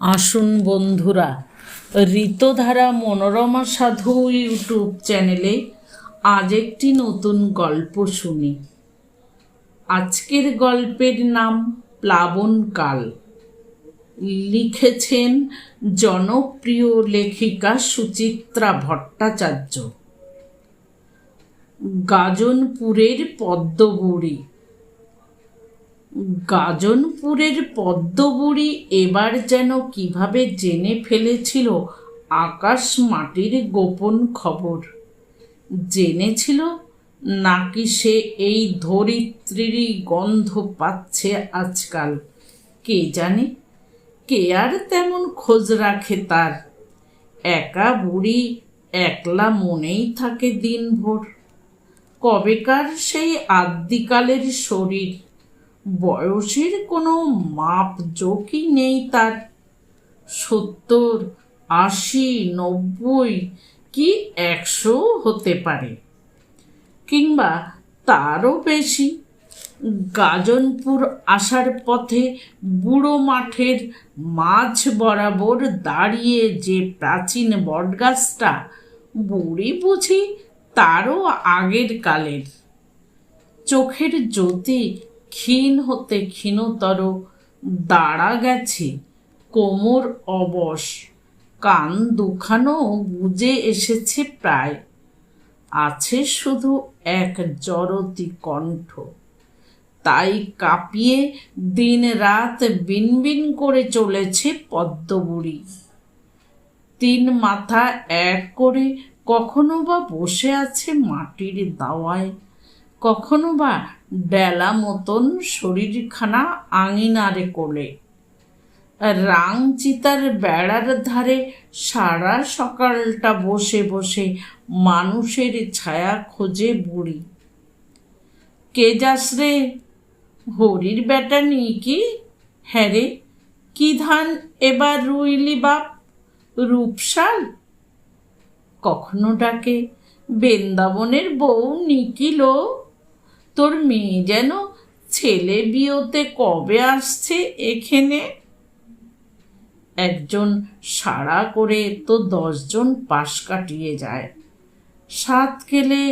আসুন বন্ধুরা, ঋতধারা মনোরমা সাধু ইউটিউব চ্যানেলে আজ একটি নতুন গল্প শুনি। আজকের গল্পের নাম প্লাবনকাল। লিখেছেন জনপ্রিয় লেখিকা সুচিত্রা ভট্টাচার্য। গাজনপুরের পদ্মবুড়ি। গাজনপুরের পদ্মবুড়ি এবার যেন কিভাবে জেনে ফেলেছিল আকাশ মাটির গোপন খবর। জেনেছিল নাকি সে এই ধরিত্রীরই গন্ধ পাচ্ছে আজকাল, কে জানে। কে আর তেমন খোঁজ রাখে তার। একা বুড়ি একলা মনেই থাকে দিনভর। কবেকার সেই আদ্যিকালের শরীর, বয়সের কোনো মাপজোকই নেই তার। 70, 80, 90 কি 100 হতে পারে, কিংবা তারও বেশি। গাজনপুর আসার পথে বুড়ো মাঠের মাঝ বরাবর দাঁড়িয়ে যে প্রাচীন বটগাছটা, বুড়ি বুঝি তারও আগের কালের। চোখের জ্যোতি ক্ষীণ হতে ক্ষীণতর, দাঁড়া গেছে, কোমর অবশ, কান দুখানো বুজে এসেছে প্রায়। আছে শুধু এক জড়তি কণ্ঠ, তাই কাঁপিয়ে দিন রাত বিনবিন করে চলেছে পদ্মবুড়ি। 3 মাথা এক করে কখনো বা বসে আছে মাটির দাওয়ায়, কখনো বা ডেলা মতন শরীরখানা আঙিনারে কোলে। রাং চিতার বেড়ার ধারে সারা সকালটা বসে বসে মানুষের ছায়া খোঁজে বুড়ি। কে যাস রে? হরির বেটা নি কি? হ্যাঁ রে, কি ধান এবার রুইলি বাপ? রূপসাল। কখনো ডাকে, বৃন্দাবনের বউ নিকিলো, তোর মেয়ে যেন ছেলে বিয়েতে কবে আসছে এখানে? একজন সাড়া করে তো 10 জন পাশ কাটিয়ে যায়। 7 কেলে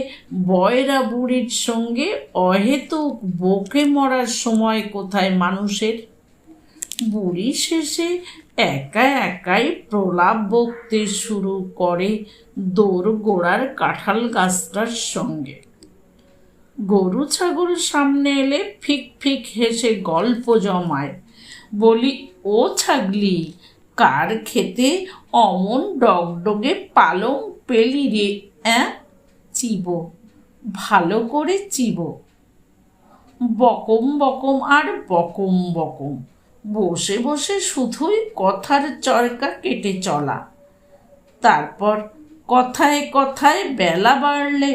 বয়রা বুড়ির সঙ্গে অহেতুক বকে মরার সময় কোথায় মানুষের? বুড়ি শেষে একা একাই প্রলাপ বকতে শুরু করে দোর গোড়ার কাঁঠাল গাছটার সঙ্গে। গরু ছাগল সামনে এলে ফিক ফিক হেসে গল্প জমায়। বলি, ও ছাগলি, কার খেতে অমন ডগডগে পালং পেলি রে? চিবো, ভালো করে চিবো। বকম বকম আর বকম বকম, বসে বসে শুধুই কথার চরকা কেটে চলা। তারপর কথায় কথায় বেলা বাড়লে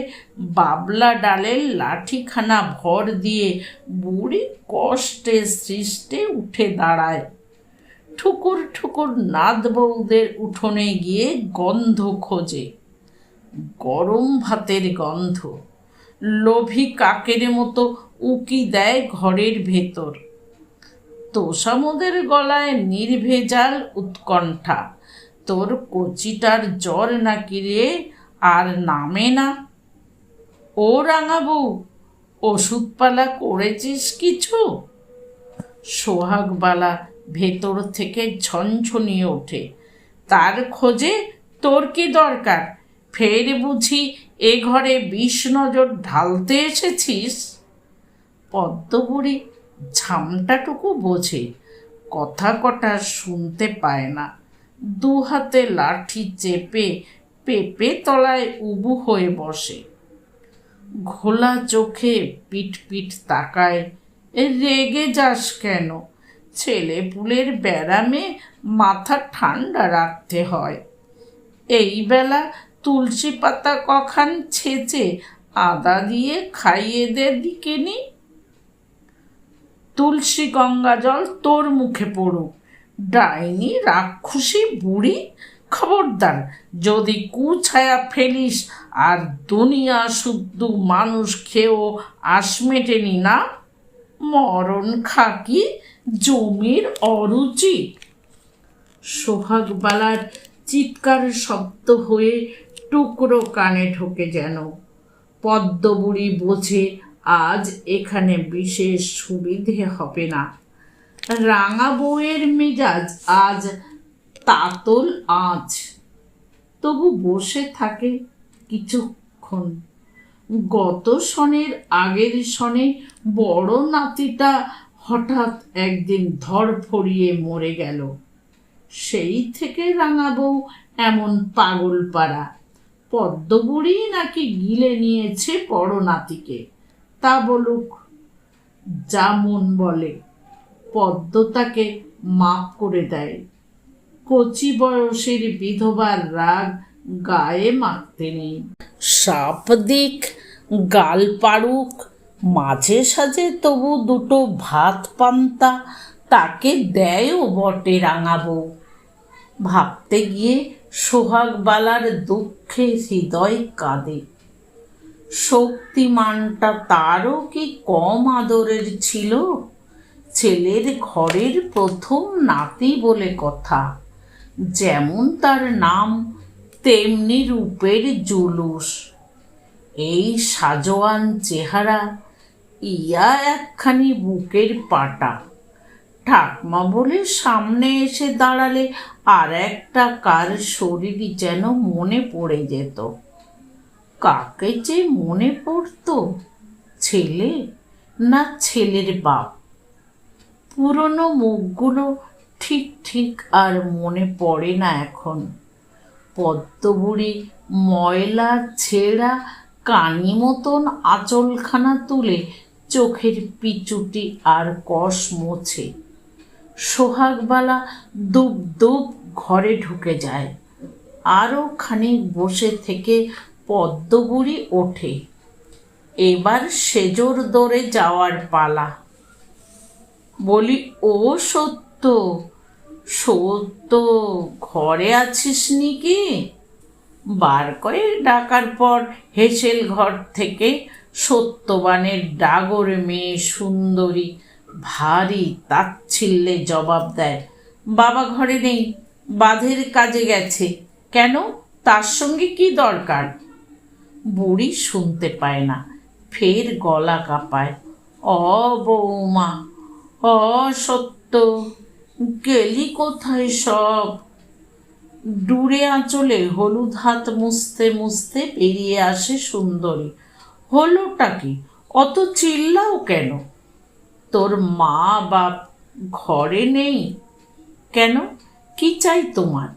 বাবলা ডালের লাঠিখানা ভর দিয়ে বুড়ি কষ্টে সৃষ্টে উঠে দাঁড়ায়। ঠুকুর ঠুকুর নাদ বউদের উঠোনে গিয়ে গন্ধ খোঁজে, গরম ভাতের গন্ধ। লোভী কাকের মতো উকি দেয় ঘরের ভেতর। তোষামোদের গলায় নির্ভেজাল উৎকণ্ঠা, তোর কচিটার জ্বর নাকি রে, আর নামে না? ও রাঙাবু, ওষুধপালা করেছিস কিছু? সোহাগবালা ভেতর থেকে ঝনঝনিয়ে ওঠে। তার খোঁজে তোর কি দরকার? ফের বুঝি এ ঘরে বিষ নজর ঢালতে এসেছিস? পদ্মবুড়ি ঝামটাটুকু বোঝে, কথা কটা শুনতে পায় না। 2 হাতে লাঠি চেপে পেঁপে তলায় উবু হয়ে বসে। ঘোলা চোখে পিট পিট তাকায়। রেগে যাস কেন? ছেলে পুলের ব্যারামে মাথা ঠান্ডা রাখতে হয়। এই বেলা তুলসী পাতা কখান ছেঁচে আদা দিয়ে খাইয়ে দে দিকেনি। তুলসী গঙ্গা জল তোর মুখে পড়ুক, ডাইনি রাক্ষসী বুড়ি। খবরদার, যদি কুছায়া ফেলিস আর দুনিয়া শুদ্ধ মানুষ খেয়েও আশ মেটেনি না, মরণ খাকি জমির অরুচি। সোহাগবালার চিৎকার শব্দ হয়ে টুকরো কানে ঢোকে যেন। পদ্মবুড়ি বোঝে আজ এখানে বিশেষ সুবিধে হবে না। রাঙা বউয়ের মেজাজ আজ তাতল আঁচ। তবু বসে থাকে কিছুক্ষণ। গত সনের আগের সনে বড় নাতিটা হঠাৎ একদিন ধড়ফড়িয়ে মরে গেল। সেই থেকে রাঙা বউ এমন পাগল পাড়া। পদ্মবুড়ি নাকি গিলে নিয়েছে বড় নাতিকে। তা বলুক, যা মন বলে। পদ্ম তাকে মাপ করে দেয়। কচি বয়সের বিধবার রাগ গায়ে মাখতে নেই। সাপ দিক, গাল পাড়ুক, মাঝে সাঝে তবু দুটো ভাত পান্তা তাকে দেয়ও বটে রাঙা বউ। ভাবতে গিয়ে সোহাগবালার দুঃখে হৃদয় কাঁদে। শক্তিমানটা তারও কি কম আদরের ছিল? ছেলের ঘরের প্রথম নাতি বলে কথা। যেমন তার নাম তেমনি রূপের জুলুস। এই সাজোয়ান চেহারা, ইয়া একখানি বুকের পাটা। ঠাকমা বলে সামনে এসে দাঁড়ালে আর একটা কার শরীর যেন মনে পড়ে যেত। কাকে যে মনে পড়তো, ছেলে না ছেলের বাপ? পুরনো মুখগুলো ঠিক ঠিক আর মনে পড়ে না এখন। পদ্মবুড়ি ময়লা ছেঁড়া কানি মতন আঁচলখানা তুলে চোখের পিচুটি আর কষ মোছে। সোহাগবালা দুব দুব ঘরে ঢুকে যায়। আরও খানিক বসে থেকে পদ্মবুড়ি ওঠে। এবার সেজোর দৌড়ে যাওয়ার পালা। বলি, ও সত্য, সত্য ঘরে আছিস নি কি? বার কয়েক ডাকার পর হেসেল ঘর থেকে সত্যবানের ডাগর মেয়ে সুন্দরী ভারী তাচ্ছিল্যে জবাব দেয়, বাবা ঘরে নেই, বাঁধের কাজে গেছে। কেন, তার সঙ্গে কি দরকার? বুড়ি শুনতে পায় না, ফের গলা কাঁপায়, অ বৌমা, অ সত্য, গেলি কোথায় সব? ডুরে আঁচলে হলুদ হাত মুছতে মুছতে বেরিয়ে আসে সুন্দরী। হলোটা কি, অত চিল্লাও কেন? তোর মা বাপ ঘরে নেই কেন? কি চাই তোমার?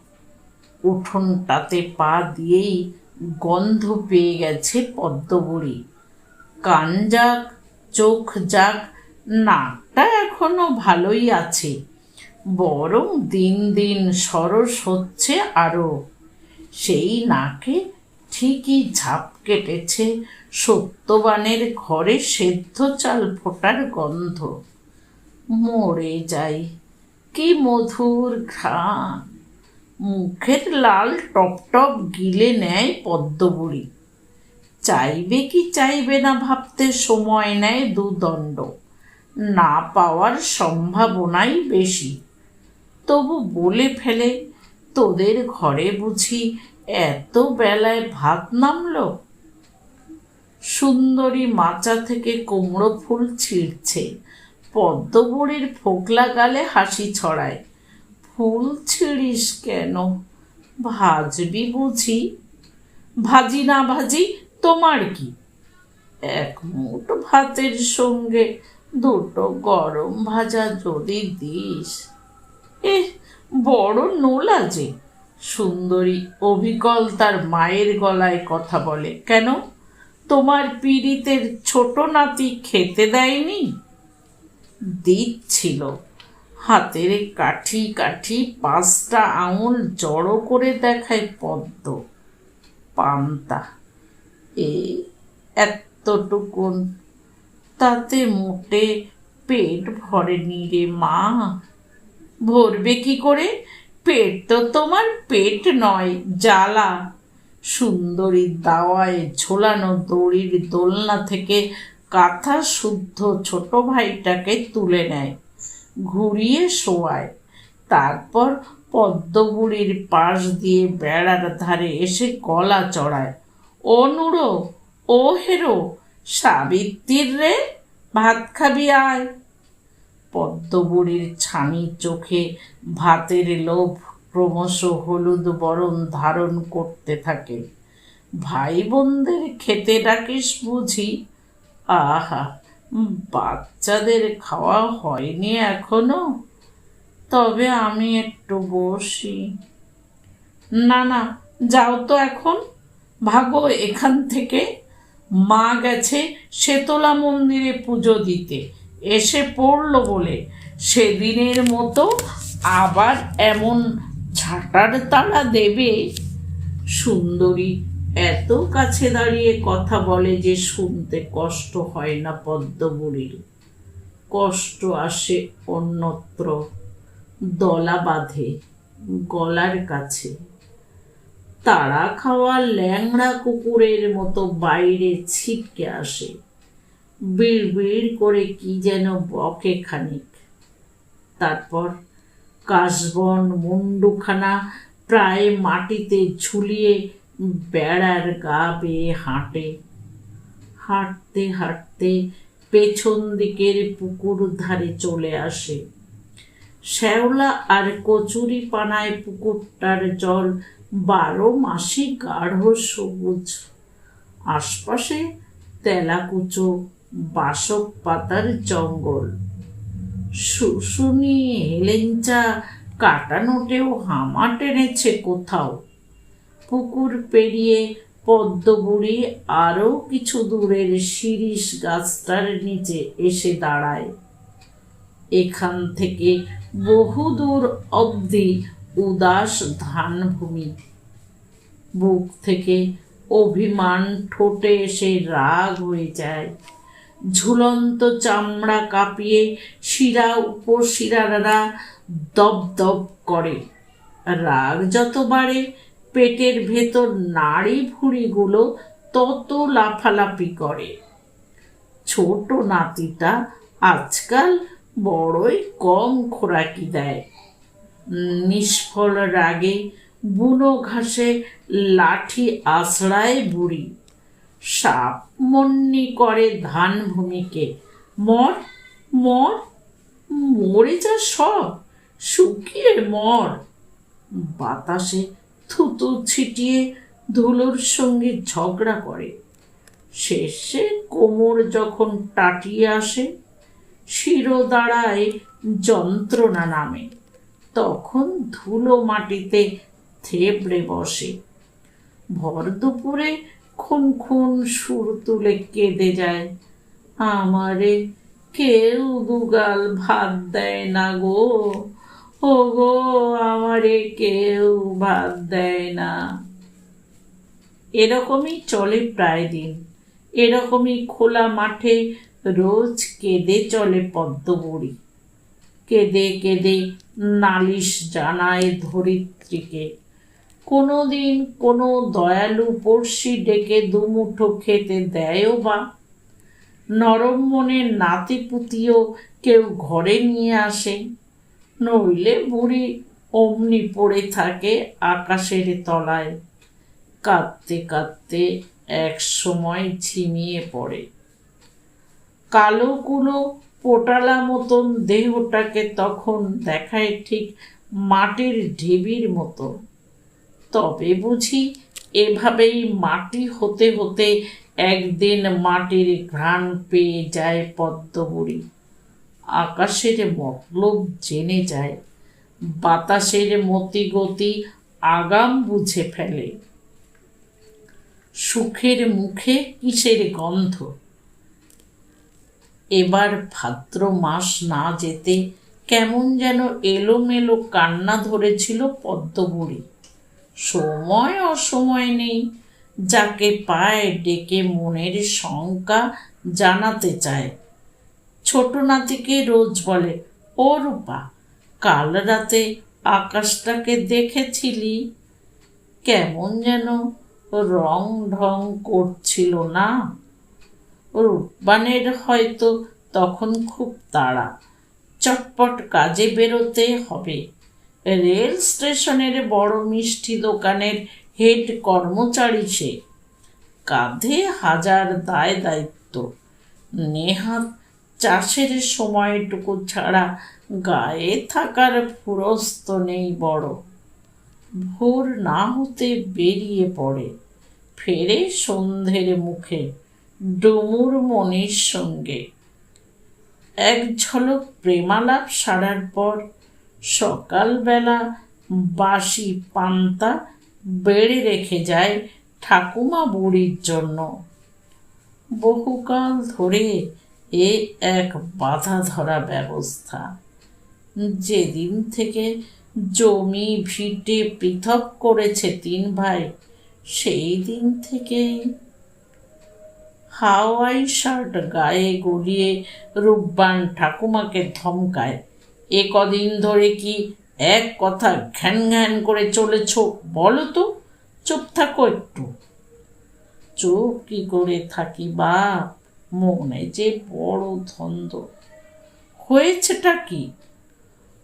উঠোনটাতে পা দিয়েই গন্ধ পেয়ে গেছে পদ্মবুড়ি। কান যাক, চোখ যাক, নাকটা এখনো ভালোই আছে, বরং দিন দিন সরস হচ্ছে আরো। সেই নাকে ঠিকই ঝাপ কেটেছে সত্যবানের ঘরে সেদ্ধ চাল ফোটার গন্ধ। মরে যাই, কি মধুর ঘ্রাণ! মুখের লাল টপ টপ গিলে নেয় পদ্মবুড়ি। চাইবে কি চাইবে না ভাবতে সময় নেয় দুদণ্ড। না পাওয়ার সম্ভাবনাই বেশি। তবু বলে ফেলে, তোদের ঘরে বুঝি এত বেলায় ভাত নামলো? সুন্দরী মাচা থেকে কুমড়ো ফুল ছিঁড়ছে। পদ্মবুড়ির ফোকলা গালে হাসি ছড়ায়। ফুল ছিঁড়িস কেন? ভাজবি বুঝি? ভাজি না ভাজি তোমার কি? এক মুঠ ভাতের সঙ্গে দুটো গরম ভাজা যদি দিস। বড় নোলা যে। সুন্দরী অবিকল তার মায়ের গলায় কথা বলে, কেন, তোমার পীড়িতের ছোট নাতি খেতে দেয়নি? দিচ্ছিল। হাতের কাঠি কাঠি 5টা আঙুল জড়ো করে দেখায় পদ্ম। পান্তা, এতটুকুন, তাতে মোটে পেট ভরেনি রে মা। ভরবে কি করে? পেট তো তোমার পেট নয়, জ্বালা। সুন্দরীর দাওয়ায় ঝোলানো দড়ির দোলনা থেকে কাঁথা শুদ্ধ ছোট ভাইটাকে তুলে নেয়, ঘুরিয়ে শোয়ায়। তারপর পদ্মবুড়ির পাশ দিয়ে বেড়ার ধারে এসে গলা চড়ায়, ও নুড়ো, ও হেরো, সাবিত্রীর রে, ভাত খাবি আয়। পদ্মবুড়ির ছানি চোখে ভাতের লোভ ক্রমশ হলুদ বরণ ধারণ করতে থাকে। ভাই বোনদের খেতে ডাকিস বুঝি? আহা, বাচ্চাদের খাওয়া হয়নি এখনো, তবে আমি একটু বসি। না না, যাও তো এখন, ভাগো এখান থেকে। মা গেছে শেতলা মন্দিরে পুজো দিতে, এসে পড়ল বলে সেদিনের মতো আবার এমন ঝাঁটার তাড়া দেবে। সুন্দরী এত কাছে দাঁড়িয়ে কথা বলে যে শুনতে কষ্ট হয় না পদ্মবুড়ির। কষ্ট আসে অন্যত্র, দলা বাঁধে গলার কাছে। তাড়া খাওয়া ল্যাংড়া কুকুরের মতো বাইরে ছিটকে আসে, বিড় বিড় করে কি যেন বকে খানিক। তারপর কাশবন মুন্ডুখানা প্রায় মাটিতে ঝুলিয়ে বেড়ার গা বেয়ে হাঁটে। হাঁটতে হাঁটতে পেছন দিকের পুকুর ধারে চলে আসে। শ্যাওলা আর কচুরি পানায় পুকুরটার জল 12 মাসই গাঢ় সবুজ। আশপাশে তেলাকুচো বাসক পাতার জঙ্গল। শুশুনি হেলেঞ্চা কাটানোটেও হামা টেনেছে কোথাও। পুকুর পেরিয়ে পদ্মবুড়ি আরও কিছু দূরের শিরীষ গাছটার নিচে এসে দাঁড়ায়। এখান থেকে বহুদূর অবধি উদাস ধানভূমি। বুক থেকে অভিমান ঠোঁটে এসে রাগ হয়ে যায়। ঝুলন্ত চামড়া কাঁপিয়ে শিরা উপশিরারা দপ দপ করে। রাগ যত বাড়ে পেটের ভেতর নাড়ি ভুঁড়িগুলো তত লাফালাফি করে। ছোট নাতিটা আজকাল বড়ই কম খোরাকি দেয়। নিষ্ফল রাগে বুনো ঘাসে লাঠি আছড়ায় বুড়ি। সাপ মন্নি করে ধানভূমিকে, মর মর, মরে যা সব, শুকিয়ে মর। বাতাসে থুতু ছিটিয়ে ধুলোর সঙ্গে ঝগড়া করে। শেষে কোমর যখন টাটিয়ে আসে, শিরোদাঁড়ায় যন্ত্রণা নামে, তখন ধুলো মাটিতে থেবড়ে বসে। ভর দুপুরে খুন খুন সুর তুলে কেঁদে যায়, আমারে কেউ দুগাল ভাত দেয় না গো, ও গো আমারে কেউ ভাত দেয় না। এরকমই চলে প্রায় দিন। এরকমই খোলা মাঠে রোজ কেঁদে চলে পদ্মবুড়ি। কেঁদে কেঁদে নালিশ জানায় ধরিত্রীকে। কোনো দিন কোনো দয়ালু পড়শি ডেকে দুমুঠো খেতে দেয়ও বা। নরম মনের নাতিপুতিও কেউ ঘরে নিয়ে আসে, নইলে বুড়ি অমনি পড়ে থাকে আকাশের তলায়। কাঁদতে কাঁদতে এক সময় ঝিমিয়ে পড়ে। কালো কুলো পোটালা মতন দেহটাকে তখন দেখায় ঠিক মাটির ঢিবির মতো। তবে বুঝি এভাবেই মাটি হতে হতে একদিন মাটির ঘ্রাণ পেয়ে যায় পদ্মবুড়ি। আকাশের মতলব জেনে যায়, বাতাসের মতিগতি আগাম বুঝে ফেলে। সুখের মুখে কিসের গন্ধ। এবার ভাদ্র মাস না যেতে কেমন যেন এলোমেলো কান্না ধরেছিল পদ্মবুড়ি। সময় অসময় নেই, যাকে পায় ডেকে মনের শঙ্কা জানাতে চায়। ছোট নাতিকে রোজ বলে, ও রূপা, কাল রাতে আকাশটাকে দেখেছিলি? কেমন যেন রং ঢং করছিল না? রূপবানের হয়তো তখন খুব তাড়া, চটপট কাজে বেরোতে হবে। রেল স্টেশনের বড় মিষ্টি দোকানের হেড কর্মচারী সে। কাঁধে হাজার দায় দায়িত্ব। নেহাত চাষের সময়টুকু ছাড়া গায়ে থাকার ফুরস্ত নেই বড়। ভোর না হতে বেরিয়ে পড়ে, ফেরে সন্ধ্যের মুখে ডুমুর মনির সঙ্গে। এক ঝলক প্রেমালাপ সারার পর সকালবেলা বাসি পান্তা বেড়ে রেখে যায় ঠাকুমা বুড়ির জন্য। বহুকাল ধরে এ এক বাধা ধরা ব্যবস্থা। যেদিন থেকে জমি ভিটে পৃথক করেছে তিন ভাই, সেই দিন থেকে হাওয়াই শার্ট গায়ে গলিয়ে রূপবান ঠাকুমাকে ধমকায়, এ কদিন ধরে কি এক কথা ঘ্যান ঘ্যান করে চলেছ বলো তো? চুপ থাকো একটু। চুপ কি করে থাকি বাপ, মনে যে বড় ধন্দ। হয়েছেটা কি?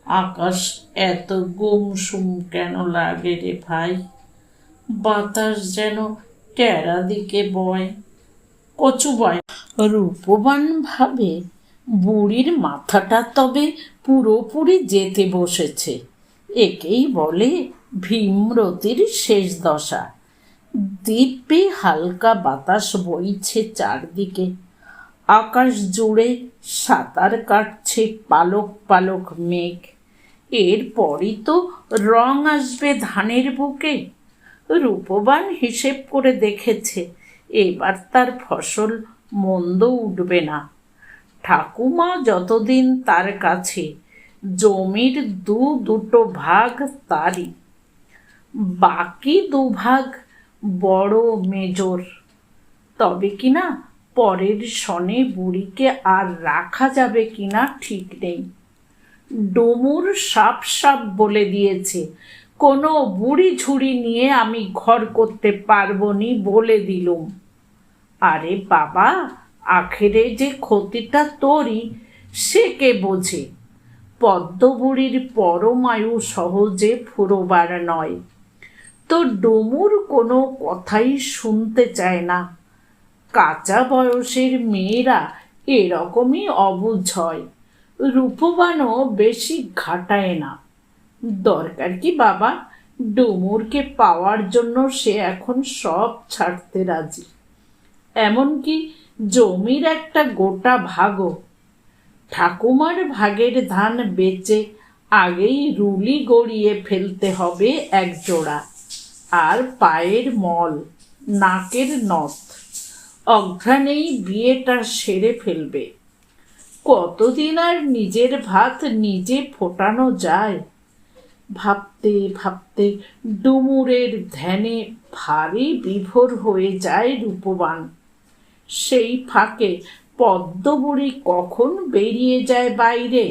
আকাশ এত গুমসুম কেন লাগে রে ভাই? বাতাস যেন টেরা দিকে বয়, কচু বয়। রূপবান ভাবে বুড়ির মাথাটা তবে পুরোপুরি যেতে বসেছে। একেই বলে ভীমরতির শেষ দশা। দিব্যি হালকা বাতাস বইছে চারদিকে। আকাশ জুড়ে সাঁতার কাটছে পালক পালক মেঘ। এরপরই তো রং আসবে ধানের বুকে। রূপবান হিসেব করে দেখেছে, এবার তার ফসল মন্দ উঠবে না। ঠাকুমা যতদিন তার কাছে, জমির দুটো ভাগ তারই, বাকি দুভাগ বড় মেজর। তবে কিনা পরের সনে বুড়িকে আর রাখা যাবে কিনা ঠিক নেই। ডুমুর সাপ সাপ বলে দিয়েছে, কোনো বুড়ি ঝুড়ি নিয়ে আমি ঘর করতে পারবো নি বলে দিলুম। আরে বাবা, আখেরে যে ক্ষতিটা তোরই, সে কে বোঝে? পদ্মবুড়ির পরমায়ু সহজে ফুরোবার নয়। তো ডুমুর কোনো কথাই শুনতে চায় না। কাঁচা বয়সের মেয়েরা এরকমই অবুঝ হয়। রূপবানও বেশি ঘাটায় না। দরকার কি বাবা, ডুমুরকে পাওয়ার জন্য সে এখন সব ছাড়তে রাজি, এমনকি জমির একটা গোটা ভাগও। ঠাকুমার ভাগের ধান বেচে আগেই রুলি গড়িয়ে ফেলতে হবে এক জোড়া, আর পায়ের মল, নাকের নথ। অঘ্রাণেই বিয়েটা সেরে ফেলবে। কতদিন আর নিজের ভাত নিজে ফোটানো যায়? ভাবতে ভাবতে ডুমুরের ধ্যানে ভারী বিভোর হয়ে যায় রূপবান। সেই ফাঁকে পদ্মবুড়ি কখন বেরিয়ে যায় বাইরে।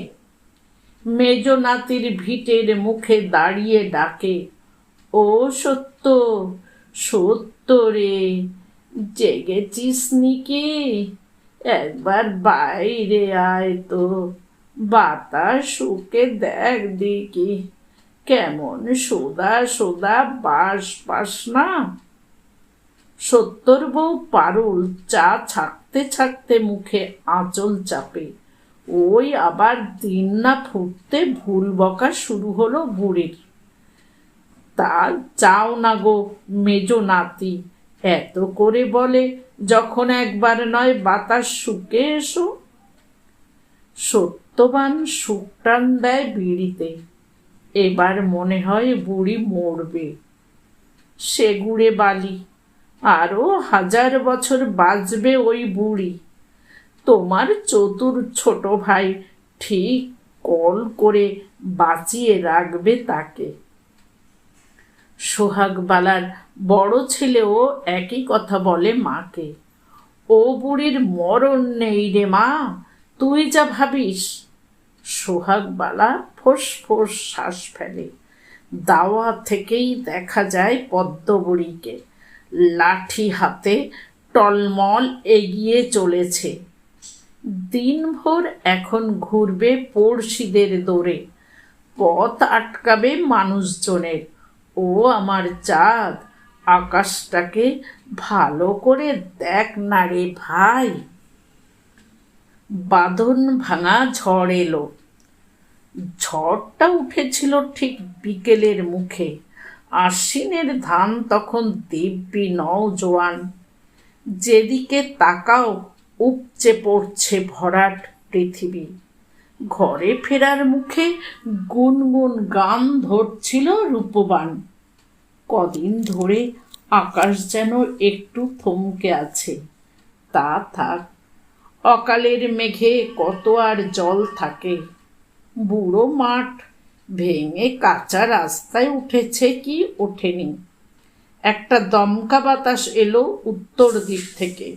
মেজ নাতির ভিটের মুখে দাঁড়িয়ে ডাকে, ও সত্য, সত্য রে, জেগেছিস নিকি? একবার বাইরে আয় তো, বাতাস শুকে দেখ দেখি কেমন সোদা সোদা বাস পাস না। সত্তর বউ পারুল চা ছাকতে ছাকতে মুখে আঁচল চাপে। ওই আবার দিন না ফুটতে ভুল বকা শুরু হলো বুড়ির। তা চাও না গো মেজ নাতি, এত করে বলে যখন একবার নয় বাতাস শুকে এসো। সত্যবান সুখ টান দেয় বিড়িতে। এবার মনে হয় বুড়ি মরবে। সে গুড়ে বালি, আরো 1000 বছর বাঁচবে ওই বুড়ি। তোমার চতুর ছোট ভাই ঠিক কল করে বাঁচিয়ে রাখবে তাকে। সোহাগবালার বড় ছেলেও একই কথা বলে মাকে, ও বুড়ির মরণ নেই রে মা, তুই যা ভাবিস। সোহাগবালা ফোঁস ফোঁস শ্বাস ফেলে। দাওয়া থেকেই দেখা যায় পদ্মবুড়িকে লাঠি হাতে টলমল এগিয়ে চলেছে। দিনভর এখন ঘুরবে পড়শিদের দৌড়ে, পথ আটকাবে মানুষজনের। ও আমার চাঁদ, আকাশটাকে ভালো করে দেখ না রে ভাই। বাঁধন ভাঙা ঝড় এলো। ঝড়টা উঠেছিল ঠিক বিকেলের মুখে। আশ্বিনের ধান তখন দিব্যি নওজোয়ান। যেদিকে তাকাও উপচে পড়ছে ভরাট পৃথিবী। ঘরে ফেরার মুখে গুনগুন গান ধরছিল রূপবান। কদিন ধরে আকাশ যেন একটু থমকে আছে। তা থাক, অকালের মেঘে কত আর জল থাকে। বুড়ো মাঠ ভেঙে কাঁচা রাস্তায় উঠেছে কি ওঠেনি। একটা দমকা বাতাস এলো উত্তর দিক থেকে।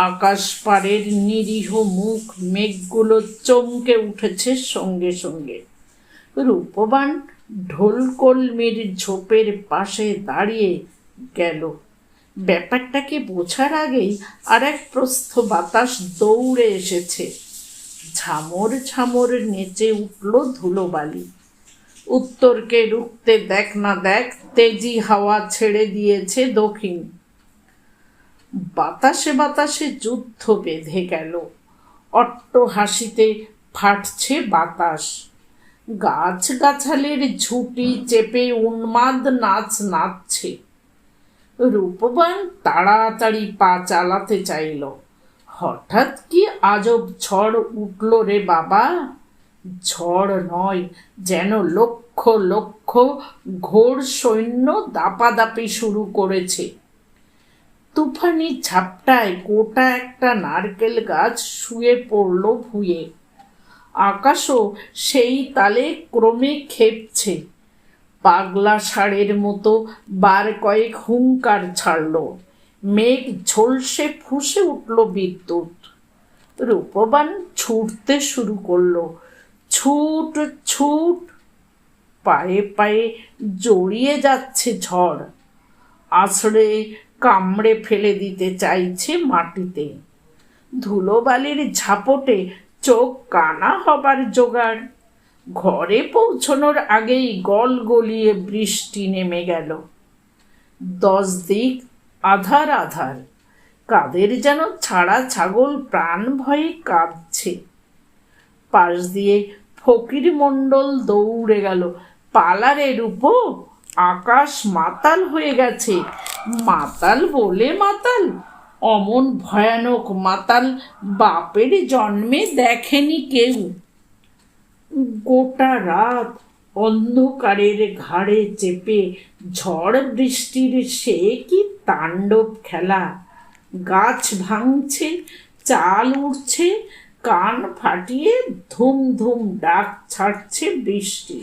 আকাশ পাড়ের নিরীহ মুখ মেঘগুলো চমকে উঠেছে সঙ্গে সঙ্গে। রূপবান ঢোলকলমির ঝোপের পাশে দাঁড়িয়ে গেল। ব্যাপারটাকে বোঝার আগেই আর এক প্রস্থ বাতাস দৌড়ে এসেছে। ঝামর ঝামর নেচে উঠল ধুলোবালি। উত্তরকে রুখতে দেখ না দেখ তেজি হাওয়া ছেড়ে দিয়েছে দক্ষিণ। বাতাসে বাতাসে যুদ্ধ বেঁধে গেল। অট্ট হাসিতে ফাটছে বাতাস। গাছ গাছালের ঝুঁটি চেপে উন্মাদ নাচ নাচছে। রূপবান তাড়াতাড়ি পা চালাতে চাইল। হঠাৎ কি আজব ঝড় উঠল রে বাবা। ঝড় নয়, যেন লক্ষ লক্ষ ঘোর সৈন্য দাপাদাপি শুরু করেছে। তুফানি ঝাপটায় গোটা একটা নারকেল গাছ শুয়ে পড়ল ভুঁয়ে। আকাশও সেই তালে ক্রমে খেপছে। পাগলা ষাঁড়ের মতো বার কয়েক হুঙ্কার ছাড়ল। মেঘ ঝলসে ফুঁসে উঠল বিদ্যুৎ। রূপবান ছুটতে শুরু করলো। ছুট ছুট, পায়ে পায়ে জড়িয়ে যাচ্ছে ঝড়। আছড়ে কামড়ে ফেলে দিতে চাইছে মাটিতে। ধুলোবালির ঝাপটে চোখ কানা হবার জোগাড়। ঘরে পৌঁছনোর আগেই গলগলিয়ে বৃষ্টি নেমে গেল। 10 দিক আধার আধার। কাদের যেন ছাড়া ছাগল প্রাণ ভয়ে কাঁদছে। পাশ দিয়ে ফকির মণ্ডল দৌড়ে গেল। পালারে রূপো, আকাশ মাতাল হয়ে গেছে। মাতাল বলে মাতাল, অমন ভয়ানক মাতাল বাপের জন্মে দেখেনি কেউ। গোটা রাত অন্ধকারের ঘাড়ে চেপে ঝড় বৃষ্টির সে কি তাণ্ডব খেলা। গাছ ভাঙছে, চাল উড়ছে, কান ফাটিয়ে ধুম ধুম ডাক ছাড়ছে বৃষ্টি।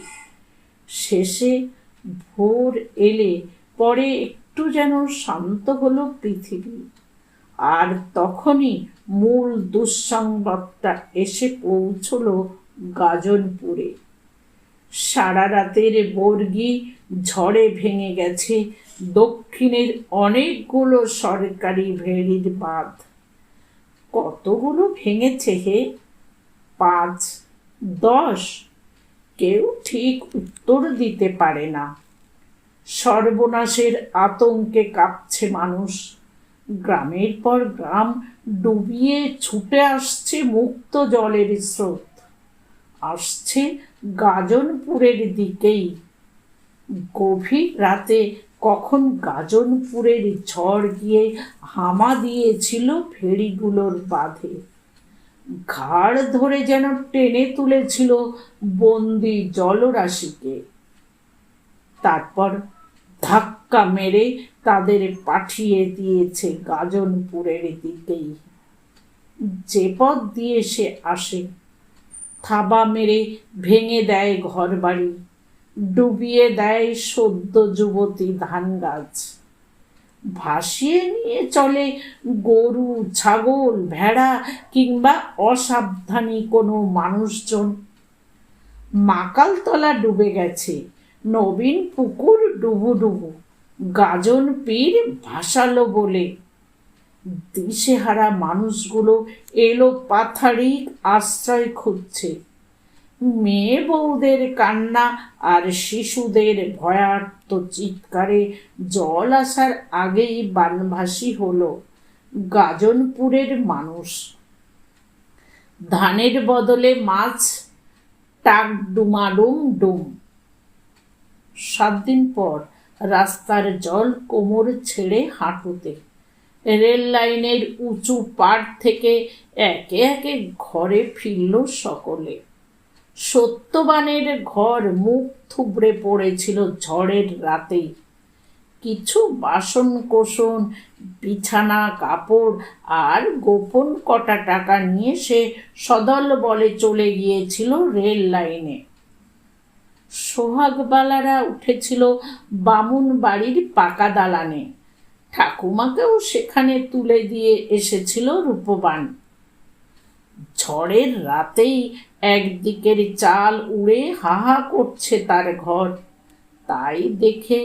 শেষে ভোর এলে পরে একটু যেন শান্ত হলো পৃথিবী। আর তখনই মূল দুঃসংবাদটা এসে পৌঁছল গাজনপুরে। সারা রাতের বর্গি ঝড়ে ভেঙে গেছে দক্ষিণের অনেকগুলো সরকারি ভেড়ির বাঁধ। কতগুলো ভেঙেছে হে? 5, 10? কেউ ঠিক উত্তর দিতে পারে না। সর্বনাশের আতঙ্কে কাঁপছে মানুষ। গ্রামের পর গ্রাম ডুবিয়ে ছুটে আসছে মুক্ত জলের স্রোত। আসছে গাজনপুরের দিকেই। গভীর রাতে কখন গাজনপুরের ঝড় গিয়ে হামা দিয়েছিল ফেরিগুলোর বাঁধে। ঘাড় ধরে যেন টেনে তুলেছিল বন্দি জলরাশিকে। তারপর ধাক্কা মেরে তাদের পাঠিয়ে দিয়েছে গাজনপুরের দিকেই। যে পথ দিয়ে সে আসে, থাবা মেরে ভেঙে দেয় ঘরবাড়ি, ডুবিয়ে দেয় সদ্য যুবতী ধান গাছ, ভাসিয়ে নিয়ে চলে গরু, ছাগল, ভেড়া কিংবা অসাবধানী কোনো মানুষজন। মাকালতলা ডুবে গেছে, নবীন পুকুর ডুবুডুবু, গাজন পীর ভাসালো বলে। দিশেহারা মানুষগুলো এলো পাথারিক আশ্রয় খুঁজছে। মেয়ে বউদের কান্না আর শিশুদের ভয়ার্ত চিৎকারে জল আসার আগেই বানভাসী হলো গাজনপুরের মানুষ। ধানের বদলে মাছ, টাক ডুমাডুম ডুম। 7 দিন পর রাস্তার জল কোমর ছেড়ে হাঁটুতে। রেল লাইনের উঁচু পাড় থেকে একে একে ঘরে ফিরল সকলে। সত্যবানের ঘর মুখ থুবড়ে পড়েছিল ঝড়ের রাতেই। কিছু বাসন কোসন, বিছানা কাপড় আর গোপন কটা টাকা নিয়ে সে সদল বলে চলে গিয়েছিল রেল লাইনে। সোহাগবালারা উঠেছিল বামুন বাড়ির পাকা দালানে। ঠাকুমাকেও সেখানে তুলে দিয়ে এসেছিল রূপবান। ঝড়ের রাতেই একদিকের চাল উড়ে হাহা করছে তার ঘর। তাই দেখে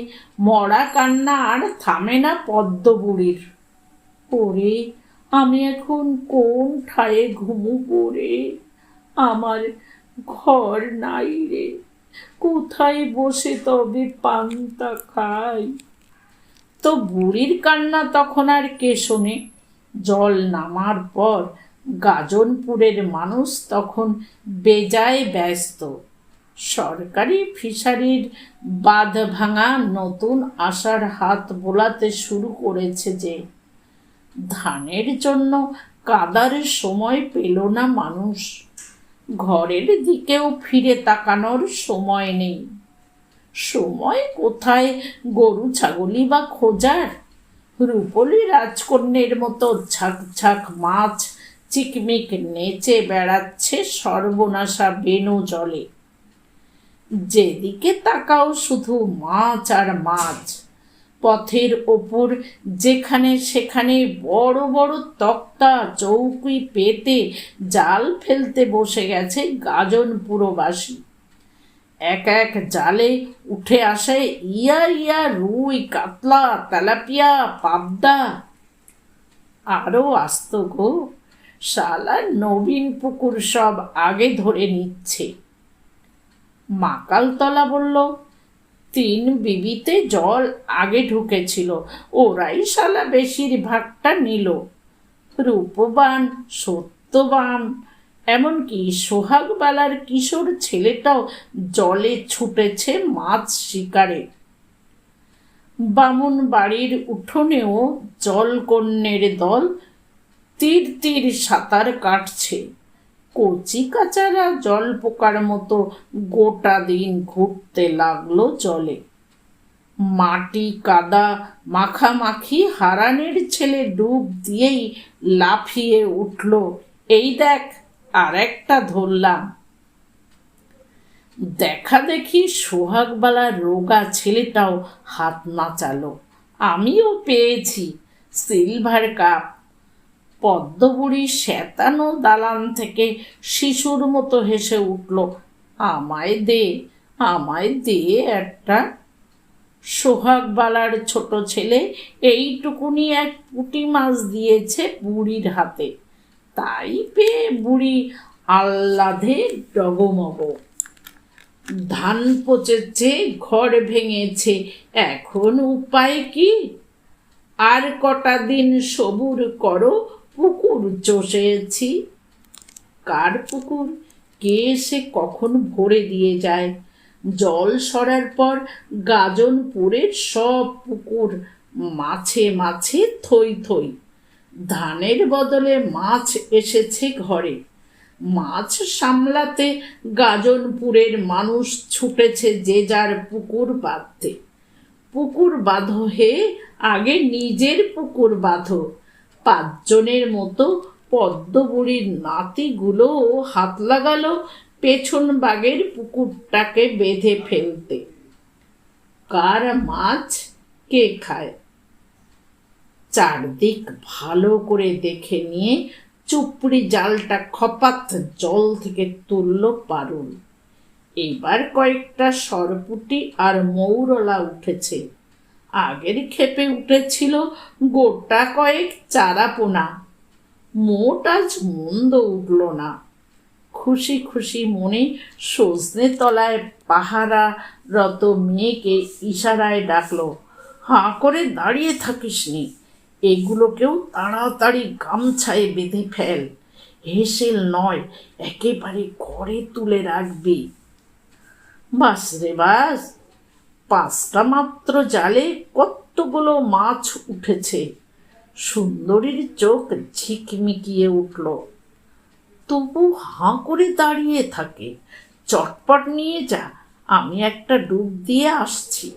মরা কান্না আর থামে না পদ্মবুড়ির। ওরে, আমি এখন কোন ঠায়ে ঘুমুবো রে? আমার ঘর নাই রে, কোথায় বসে তবে পান্তা খাই? তো বুড়ির কান্না তখন আর কে শোনে? জল নামার পর গাজনপুরের মানুষ তখন বেজায় ব্যস্ত। সরকারি ফিশারির বাঁধ ভাঙা নতুন আশার হাত বোলাতে শুরু করেছে যে। ধানের জন্য কাদার সময় পেল না মানুষ। ঘরের দিকেও ফিরে তাকানোর সময় নেই। সময় কোথায় গরু ছাগলি বা খোঁজার? রূপলি রাজকন্যের মতো ঝাঁক মাছ চিকমিক নেচে বেড়াচ্ছে সর্বনাশা বেনু জলে। যেদিকে তাকাও শুধু মাছ আর মাছ। পথের ওপর যেখানে সেখানে বড় বড় তক্তা চৌকি পেতে জাল ফেলতে বসে গেছে গাজনপুরবাসী। এক এক জালে উঠে আসে ইয়া ইয়া রুই, কাতলা, তেলাপিয়া, পাবদা। আরো আসত গো, শালা নবীন পুকুর সব আগে ধরে নিচ্ছে। মাকালতলা বলল, 3 বিবিতে জল আগে ঢুকেছিল, ওরাই শালা বেশিরভাগটা নিল। রূপবান, সত্যবান, এমনকি সোহাগবালার কিশোর ছেলেটাও জলে ছুটেছে মাছ শিকারে। বামুন বাড়ির উঠোনেও জলকন্যের দল তীর তীর সাঁতার কাটছে। কচি কাচারা জল পোকার মতো গোটা দিন ঘুরতে লাগলো জলে। মাটি কাদা মাখামাখি হারানের ছেলে ডুব দিয়েই লাফিয়ে উঠল, এই দেখ আর একটা ধরলাম। দেখা দেখি সোহাগবালার রোগা ছেলেটাও হাত নাচালো, আমিও পেয়েছি সিলভার কাপ। পদ্মবুড়ি শ্যাতানো দালান থেকে শিশুর মতো হেসে উঠল, আমায় দে, আমায় দে একটা। সোহাগবালার ছোট ছেলে এইটুকুনি এক পুঁটি মাছ দিয়েছে বুড়ির হাতে। তাই পেয়ে বুড়ি আহ্লাদে ডগমগ। ধান পচেছে, ঘর ভেঙেছে, এখন উপায় কি? আর কটা দিন সবুর করো, পুকুর চষেছি। কার পুকুর? কে এসে কখন ভরে দিয়ে যায়? জল সরার পর গাজনপুরের সব পুকুর মাছে মাছে থই থই। ধানের বদলে মাছ এসেছে ঘরে। মাছ সামলাতে গাজনপুরের মানুষ ছুটেছে যে যার পুকুর বাঁধতে। পুকুর বাঁধো হে, আগে নিজের পুকুর বাঁধো। 5 জনের মতো পদ্মবুড়ির নাতিগুলো হাত লাগালো পেছন বাগের পুকুরটাকে বেঁধে ফেলতে। কার মাছ কে খায়? চারদিক ভালো করে দেখে নিয়ে চুপড়ি জালটা খপাত জল থেকে তুলল পারুল। এবার কয়েকটা সরপুটি আর মৌরলা উঠেছে। আগের ক্ষেপে উঠেছিল গোটা কয়েক চারাপোনা। মোট আজ মন্দ উঠল না। খুশি খুশি মনে সজনে তলায় পাহারারত মেয়েকে ইশারায় ডাকলো, হাঁ করে দাঁড়িয়ে থাকিস নি, এগুলোকেও তাড়াতাড়ি গামছায় বেঁধে ফেল, হেসেল নয়, একেবারে ঘরে তুলে রাখবি। বাস রে বাস, 5টা মাত্র জালে কতগুলো মাছ উঠেছে। সুন্দরীর চোখ ঝিকমিকিয়ে উঠল, তবু হাঁ করে দাঁড়িয়ে থাকে, চটপট নিয়ে যা, আমি একটা ডুব দিয়ে আসছি।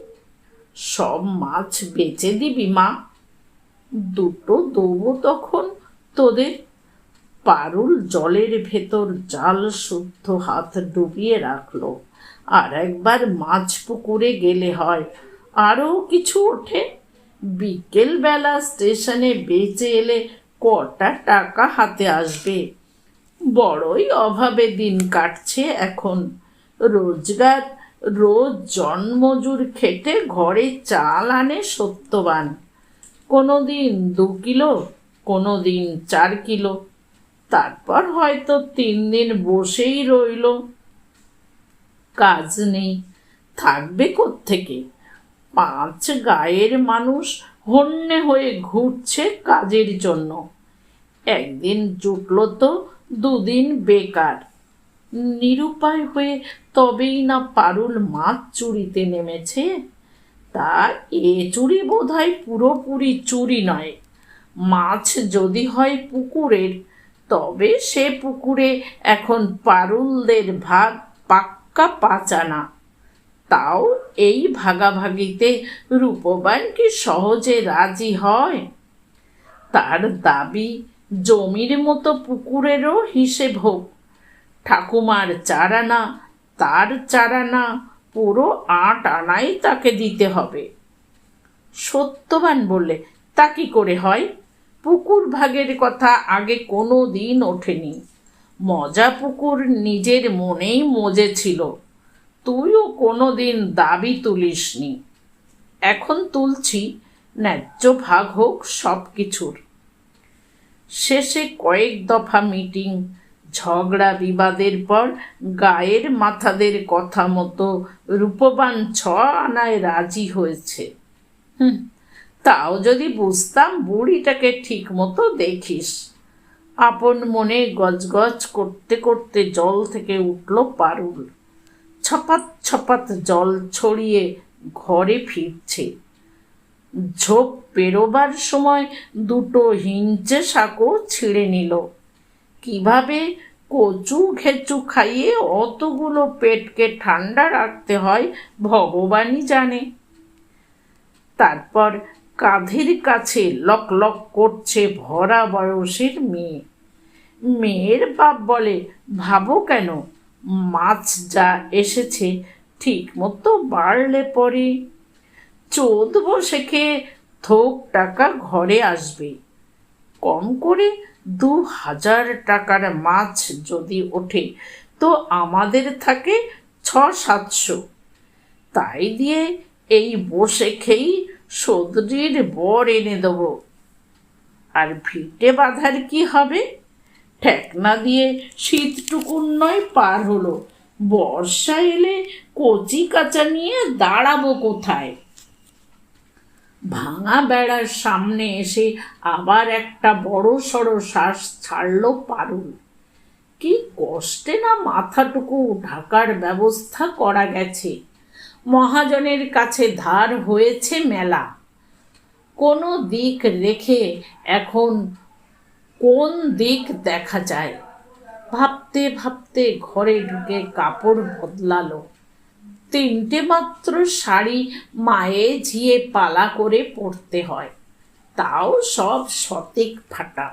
সব মাছ বেচে দিবি মা? 2টো দেবো তখন তোদের। পারুল জলের ভেতর জাল শুদ্ধ হাত ডুবিয়ে রাখলো। আর একবার মাছ পুকুরে গেলে হয়, আরও কিছু ওঠে। বিকেলবেলা স্টেশনে বেচে এলে কটা টাকা হাতে আসবে। বড়ই অভাবে দিন কাটছে এখন। রোজগার রোজ জন্মজুর খেটে ঘরে চাল আনে সত্যবান, কোনো দিন 2 কিলো, কোনো দিন 4 কিলো, তারপর হয়তো 3 দিন বসেই রইল। কাজ নেই, থাকবে কোত্থেকে? 5 গায়ের মানুষ হন্যে হয়ে ঘুরছে কাজের জন্য। একদিন জুটল তো 2 দিন বেকার। নিরুপায় হয়ে তবেই না পারুল মাছ চুরিতে নেমেছে। তা এ চুরি বোধহয় পুরোপুরি চুরি নয়। মাছ যদি হয় পুকুরের, তবে সে পুকুরে এখন পারুলদের ভাগ পাক্কা 5 আনা। তাও এই ভাগাভাগিতে রূপবান কি সহজে রাজি হয়? তার দাবি জমির মতো পুকুরেরও হিসেব হোক। ঠাকুমার 4 আনা, তার 4 আনা, পুরো 8 আনাই তাকে দিতে হবে। সত্যবান বললে, তা কি করে হয়? পুকুর ভাগের কথা আগে কোনো দিন ওঠেনি। মজা পুকুর নিজের মনেই মজেছিল, তুইও কোনো দিন দাবি তুলিসনি। এখন তুলছি, ন্যায্য ভাগ হোক সব কিছুর। শেষে কয়েক দফা মিটিং, ঝগড়া বিবাদের পর গায়ের মাথাদের কথা মতো রূপবান 6 আনায় রাজি হয়েছে। তাও যদি বুঝতাম বুড়িটাকে ঠিক মতো দেখিস। আপন মনে গজগজ করতে করতে জল থেকে উঠল পারুল। ছপাত ছপাত জল ছড়িয়ে ঘরে ফিরছে। ঝোপ পেরোবার সময় 2টো হিঞ্চে শাকও ছিঁড়ে নিল। কিভাবে কচু ঘেঁচু খাইয়ে অতগুলো পেটকে ঠান্ডা রাখতে হয় ভগবানই জানে। তারপর কাঁধের কাছে লক লক করছে ভরা বয়সের মেয়ে। মেয়ের বাপ বলে, ভাবো কেন, মাছ যা এসেছে ঠিক মতো বাড়লে পরে চোদ বসে খেয়ে থোক টাকা ঘরে আসবে। কম করে 2000 টাকার মাছ যদি ওঠে তো আমাদের থাকে 600-700। তাই দিয়ে এই বসে খেয়েই সদরির বর এনে দেব। আর ভিটে বাঁধার কি হবে? ঠেকনা দিয়ে শীতটুকুন নয় পার হলো, বর্ষা এলে কচি কাঁচা নিয়ে দাঁড়াবো কোথায়? ভাঙা বেড়ার সামনে এসে আবার একটা বড় সড়ো শ্বাস ছাড়ল পারুল। কি কষ্টে না মাথাটুকু ঢাকার ব্যবস্থা করা গেছে। মহাজনের কাছে ধার হয়েছে মেলা। কোনো দিক রেখে এখন কোন দিক দেখা যায়? ভাবতে ভাবতে ঘরে ঢুকে কাপড় বদলালো। 3টে মাত্র শাড়ি মায়ে ঝিয়ে পালা করে পরতে হয়, তাও সব শতেক ফাটা।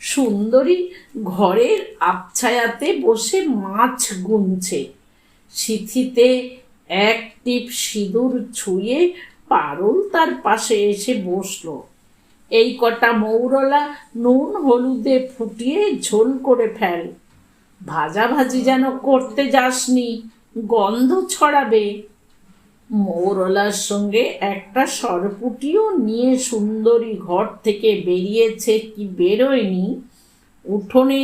সুন্দরী ঘরের আবছায়াতে বসে মাছ গুনছে। সিথিতে 1 টিপ সিঁদুর ছুঁয়ে পারুল তার পাশে এসে বসল। এই কটা মৌরলা নুন হলুদে ফুটিয়ে ঝোল করে ফেল। ভাজাভাজি যেন করতে যাসনি, গন্ধ ছড়াবে। মৌরলার সঙ্গে একটা সরপুটিও নিয়ে সুন্দরী ঘর থেকে বেরিয়েছে কি বেরোয়নি, উঠোনে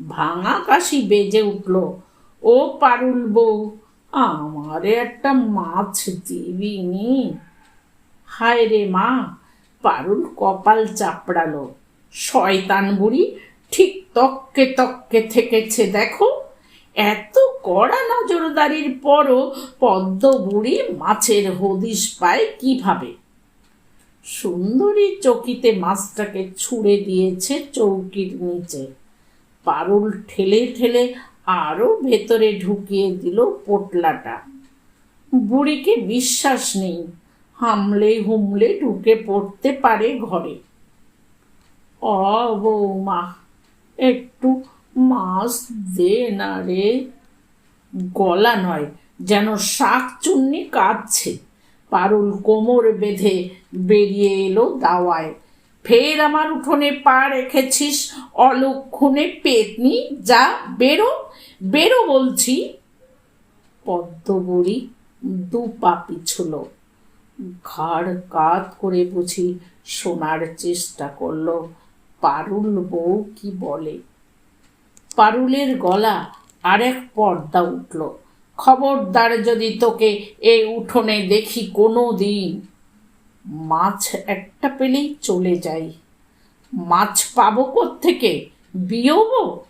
ভাঙা কাশি বেজে উঠল। ও পারুল বউ, আমারে একটা মাছ দিবি নি? হায় রে মা! পারুল কপাল চাপড়ালো। শয়তান বুড়ি ঠিক তককে তককে থেকেছে দেখো। এত কড়া নজরদারির পরও পদ্ম বুড়ি মাছের হদিশ পায় কিভাবে? সুন্দরী চকিতে মাছটাকে ছুঁড়ে দিয়েছে চৌকির নিচে। পারুল ঠেলে ঠেলে আরো ভেতরে ঢুকিয়ে দিল পোটলাটা। বুড়িকে বিশ্বাস নেই, হামলে হুমলে ঢুকে পড়তে পারে ঘরে। অ বৌমা, একটু মাছ দে না রে। গলা নয়, যেন শাক চুন্নি কাঁদছে। পারুল কোমর বেঁধে বেরিয়ে এলো দাওয়ায়। ফের আমার উঠোনে পা রেখেছিস অলক্ষণে পেতনি, যা বেরো, বেরো বলছি। পদ্মবুড়ি দু পা পিছল, ঘাড় কাত করে বুঝি শোনার চেষ্টা করলো পারুল বউ কি বলে। পারুলের গলা আরেক পর্দা উঠল। খবরদার যদি তোকে এই উঠোনে দেখি কোনো দিন। মাছ একটা পেলেই চলে যাই। মাছ পাবো কোত্থেকে? বিয়োবো?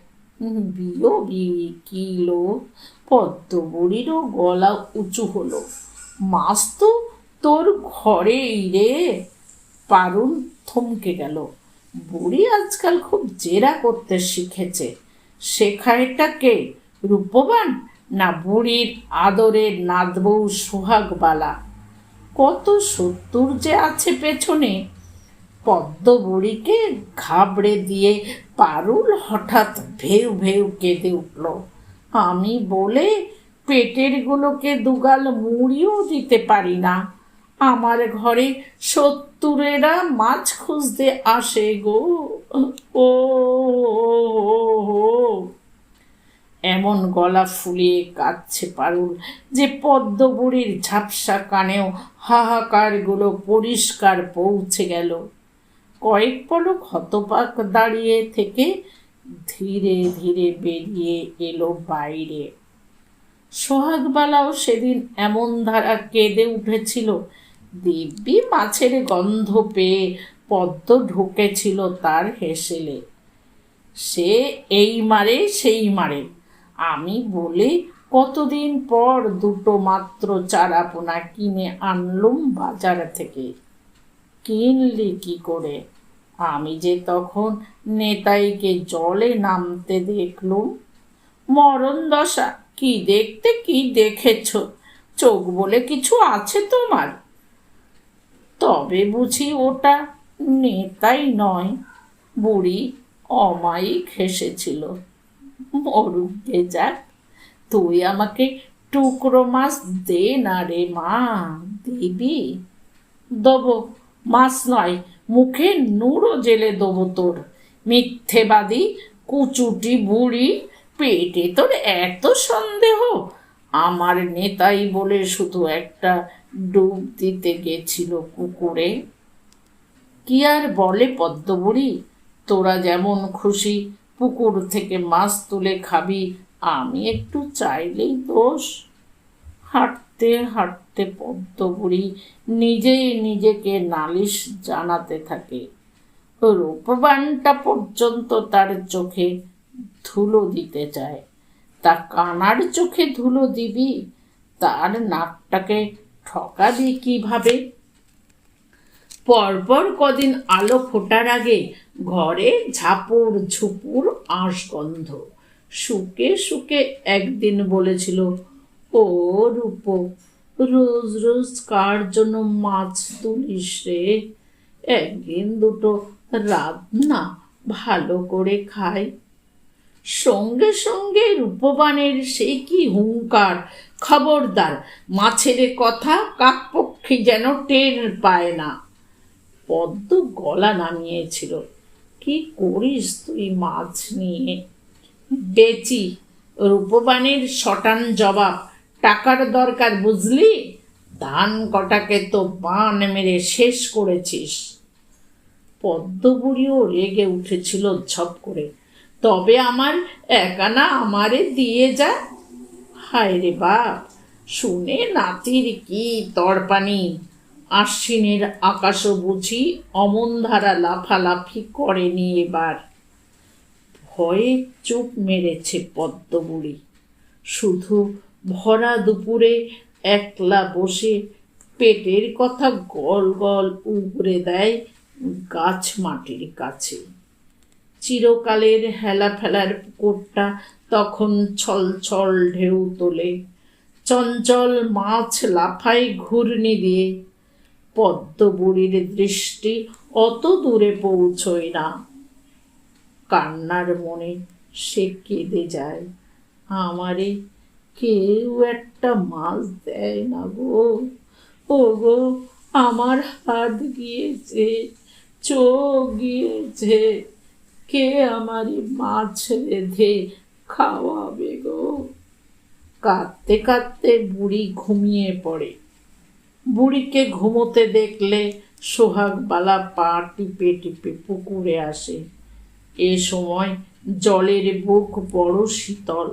বিয়োবি কিলো? পদ্মবুড়িরও গলা উঁচু হলো। মাছ তো তোর ঘরেই রে। পারুল থমকে গেল। বুড়ি আজকাল খুব জেরা করতে শিখেছে। শেখায়টা কে, রূপবান না বুড়ির আদরের নাতবউ সোহাগবালা? কত সত্তর যে আছে পেছনে। পদ্মবুড়িকে ঘাবড়ে দিয়ে পারুল হঠাৎ ভেউ ভেউ কেঁদে উঠল। আমি বলে পেটের গুলোকে দুগাল মুড়িও দিতে পারি না। আমার ঘরে সত্তরেরা মাছ খুঁজতে আসে গো। ও এমন গলা ফুলিয়ে কাঁদছে পারুল যে পদ্মবুড়ির ঝাপসা কানেও হাহাকারগুলো পরিষ্কার পৌঁছে গেল। কয়েক পলক হতবাক দাঁড়িয়ে থেকে ধীরে ধীরে বেরিয়ে এলো বাইরে। সোহাগবালাও সেদিন এমন ধারা কেঁদে উঠেছিল। দিব্যি মাছের গন্ধ পেয়ে পদ্ম ঢুকেছিল তার হেসেলে। সে এই মারে সেই মারে। আমি বলে কতদিন পর দুটো মাত্র চারাপোনা কিনে আনলুম বাজার থেকে। কিনলি কি করে? আমি যে তখন নেতাইকে জলে নামতে দেখলুম। মরণ দশা, কি দেখতে কি দেখেছ? চোখ বলে কিছু আছে তোমার? তবে বুঝি ওটা নেতাই নয়, বুড়ি অমায়িক হেসেছিল। মরুকে যাক, তুই আমাকে টুকরো মাছ দে না রে মা। দিবি? দেবো, মাছ নয়, মুখে নুড়ো জেলে দেবো তোর। মিথ্যেবাদী কুচুটি বুড়ি, পেটে তোর এত সন্দেহ? আমার নেতাই বলে শুধু একটা ডুব দিতে গেছিল পুকুরে। কি আর বলে পদ্মবুড়ি, তোরা যেমন খুশি পুকুর থেকে মাছ তুলে খাবি, আমি একটু চাইলেই দোষ? হাঁটতে হাঁটতে পদ্মবুড়ি নিজেই নিজেকে নালিশ জানাতে থাকে। রূপবানটা পর্যন্ত তার চোখে ধুলো দিতে চায়। তা কানার চোখে ধুলো দিবি? তার নাকটাকে ঠকাবি কিভাবে? পরপর কদিন আলো ফোটার আগে ঘরে ঝাপুর ঝুপুর আঁশগন্ধ। শুকে শুকে একদিন বলেছিল, ও রূপ, রোজ রোজ কার জন্য মাছ তুলিস রে? একদিন দুটো রাধনা ভালো করে খাই। সঙ্গে সঙ্গে রূপবানের সে কি হুঙ্কার, খবরদার, মাছের কথা কাকপক্ষী যেন টের পায় না। পদ্ম গলা নামিয়েছিল। কি করিস তুই মাছ নিয়ে? বেচি। রূপবানের শটান জবাব, টাকার দরকার বুঝলি? ধান কটাকে তো বান মেরে শেষ করেছিস। পদ্মবুড়িও রেগে উঠেছিল ঝপ করে। তবে আমার একানা আমারে দিয়ে যা। হায় রে বাপ, শুনে নাতির কি তরপানি। আশ্বিনের আকাশও বুঝি অমন ধারা লাফালাফি করেনি এবার। ভয়ে চুপ মেরেছে পদ্মবুড়ি। শুধু ভরা দুপুরে একলা বসে পেটের কথা গল গল উগরে দেয় গাছ মাটির কাছে। চিরকালের হেলা ফেলার পুকুরটা তখন ছল ছল ঢেউ তোলে, চঞ্চল মাছ লাফায় ঘূর্ণি দিয়ে। পদ্মবুড়ির দৃষ্টি অত দূরে পৌঁছয় না। কান্নার মনে সে কেঁদে যায়, আমারে কেউ একটা মাছ দেয় না গো। ও গো, আমার হাত গিয়েছে, চোখ গিয়েছে, কে আমারে মাছ রেঁধে খাওয়াবে গো। কাঁদতে কাঁদতে বুড়ি ঘুমিয়ে পড়ে। বুড়িকে ঘুমোতে দেখলে সোহাগবালা পা টিপে টিপে পুকুরে আসে। এ সময় জলের বুক বড় শীতল,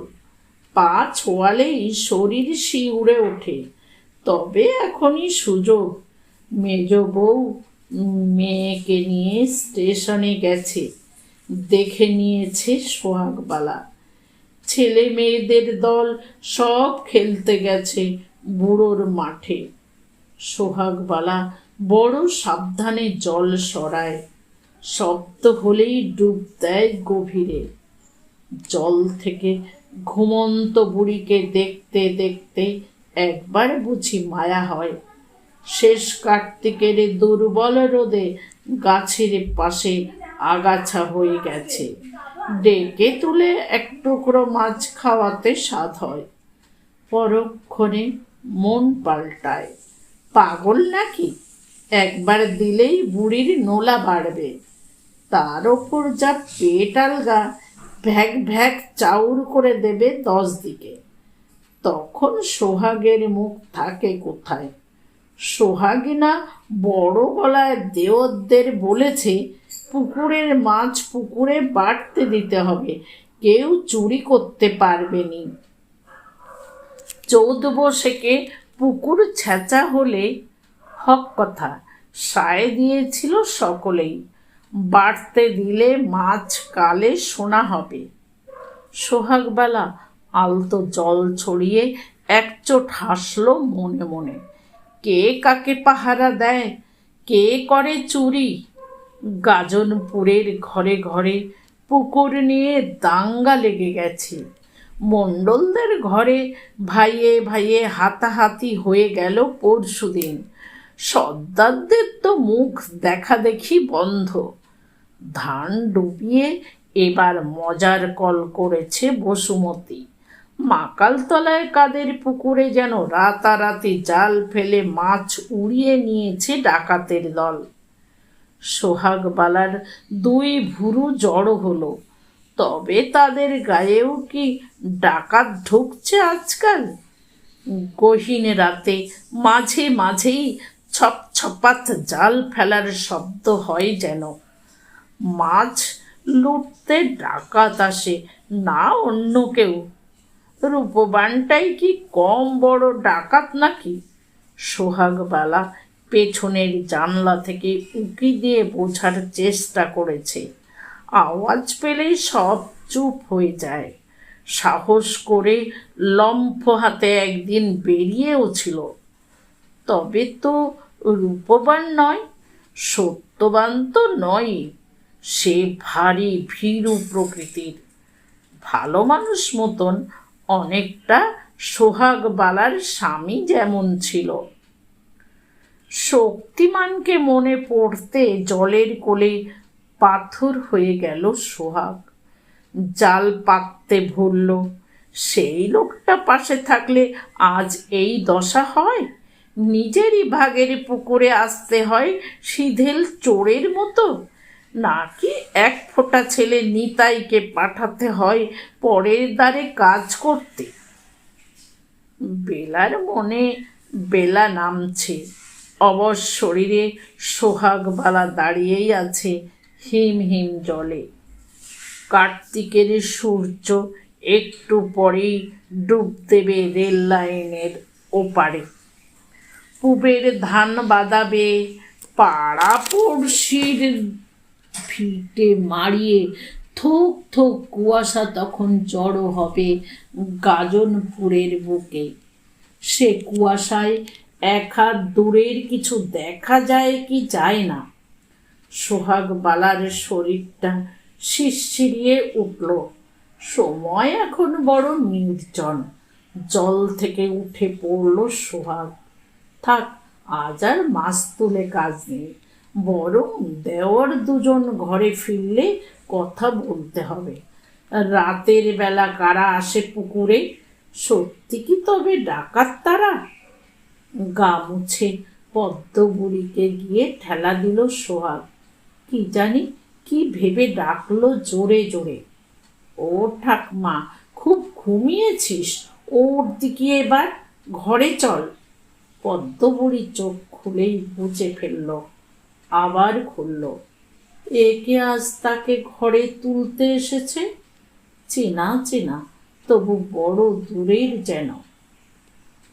পা ছোঁয়ালেই শরীর শিউরে ওঠে। তবে এখনই সুযোগ। মেজ বউ মেয়েকে নিয়ে স্টেশনে গেছে, দেখে নিয়েছে সোহাগবালা। ছেলে মেয়েদের দল সব খেলতে গেছে বুড়োর মাঠে। সোহাগবালা বড় সাবধানে জল সরায়, শব্দ হলেই ডুব দেয় গভীরে। জল থেকে ঘুমন্ত বুড়িকে দেখতে দেখতে একবার বুঝি মায়া হয়। শেষ কার্তিকের দুর্বল রোদে গাছের পাশে আগাছা হয়ে গেছে, ডেকে তুলে এক টুকরো মাছ খাওয়াতে স্বাদ হয়। পরক্ষণে মন পাল্টায়, পাগল নাকি, একবার দিলেই বুড়ির নোলা বাড়বে। তার ওপর যা পেট আলগা, ভ্যাক ভ্যাক চাউর করে দেবে 10 দিকে। তখন সোহাগের মুখ থাকে কোথায়? সোহাগিনা বড় গলায় দেওরদের বলেছে পুকুরের মাছ পুকুরে বাড়তে দিতে হবে, কেউ চুরি করতে পারবেনি। চৌদ বসেকে পুকুর ছেঁচা হলে হক কথা, সায় দিয়েছিল সকলেই। বাড়তে দিলে মাছ কালে সোনা হবে। সোহাগবালা আলতো জল ছড়িয়ে একচোট হাসলো মনে মনে। কে কাকে পাহারা দেয়, কে করে চুরি? গাজনপুরের ঘরে ঘরে পুকুর নিয়ে দাঙ্গা লেগে গেছে। মণ্ডলদের ঘরে ভাইয়ে ভাইয়ে হাতাহাতি হয়ে গেল পরশুদিন। সর্দারদের তো মুখ দেখা দেখি বন্ধ। ধান ডুবিয়ে এবার মজার কল করেছে বসুমতী। মাকালতলায় কাদের পুকুরে যেন রাতারাতি জাল ফেলে মাছ উড়িয়ে নিয়েছে ডাকাতের দল। সোহাগবালার 2 ভুরু জড়ো হলো। তবে তাদের গায়েও কি ডাকাত ঢুকছে আজকাল? গহীন রাতে মাঝে মাঝেই ছপ ছপাত জাল ফেলার শব্দ হয় যেন। মাছ লুটতে ডাকাত আসে না অন্য কেউ? রূপবানটাই কি কম বড় ডাকাত নাকি? সোহাগবালা পেছনের জানলা থেকে উঁকি দিয়ে বোঝার চেষ্টা করেছে। আওয়াজ পেলেই সব চুপ হয়ে যায়। সাহস করে লম্ফ হাতে একদিন বেরিয়েও ছিল। তবে তো রূপবান নয়, সত্যবান তো নয়, সে ভারী ভীরু প্রকৃতির। ভালো মানুষ মতন, অনেকটা সোহাগবালার স্বামী যেমন ছিল। শক্তিমানকে মনে পড়তে জলের কোলে পাথর হয়ে গেল সোহাগ। জাল পাততে ভুলল। সেই লোকটা পাশে থাকলে আজ এই দশা হয়? নিজেরই ভাগের পুকুরে আসতে হয় সিধেল চোরের মতো, নাকি এক ফোঁটা ছেলে নিতাইকে পাঠাতে হয় পরের দ্বারে কাজ করতে? বেলার মনে বেলা নামছে, অবশ শরীরে সোহাগবালা দাঁড়িয়েই আছে হিম হিম জলে। কার্তিকের সূর্য একটু পরেই ডুব দেবে রেল লাইনের ওপারে। পুবের ধান বাদাবে, পাড়া পড়শির ভিটে মারিয়ে থোক থোক কুয়াশা তখন জড়ো হবে গাজনপুরের বুকে। সে কুয়াশায় এক হাত দূরের কিছু দেখা যায় কি যায় না। সোহাগ বালার শরীরটা শিরশিরিয়ে উঠল। সময় এখন বড় নির্জন। জল থেকে উঠে পড়ল সোহাগ। থাক, আজ আর মাছ তুলে কাজ নেই, বরং দেওর দুজন ঘরে ফিরলে কথা বলতে হবে। রাতের বেলা কারা আসে পুকুরে? সত্যি কি তবে ডাকাত তারা? গা মুছে পদ্ম বুড়িকে গিয়ে ঠেলা দিল সোহাগ। কি জানি কি ভেবে ডাকলো জোরে জোরে। ও ঠাকমা, খুব ঘুমিয়েছিস? ওর দিকে এবার, ঘরে চল। পদ্ম বুড়ি চোখ খুলেই বুঝে ফেলল, আবার খুলল। একে আজ তাকে ঘরে তুলতে এসেছে। চেনা চেনা, তবু বড় দূরের যেন।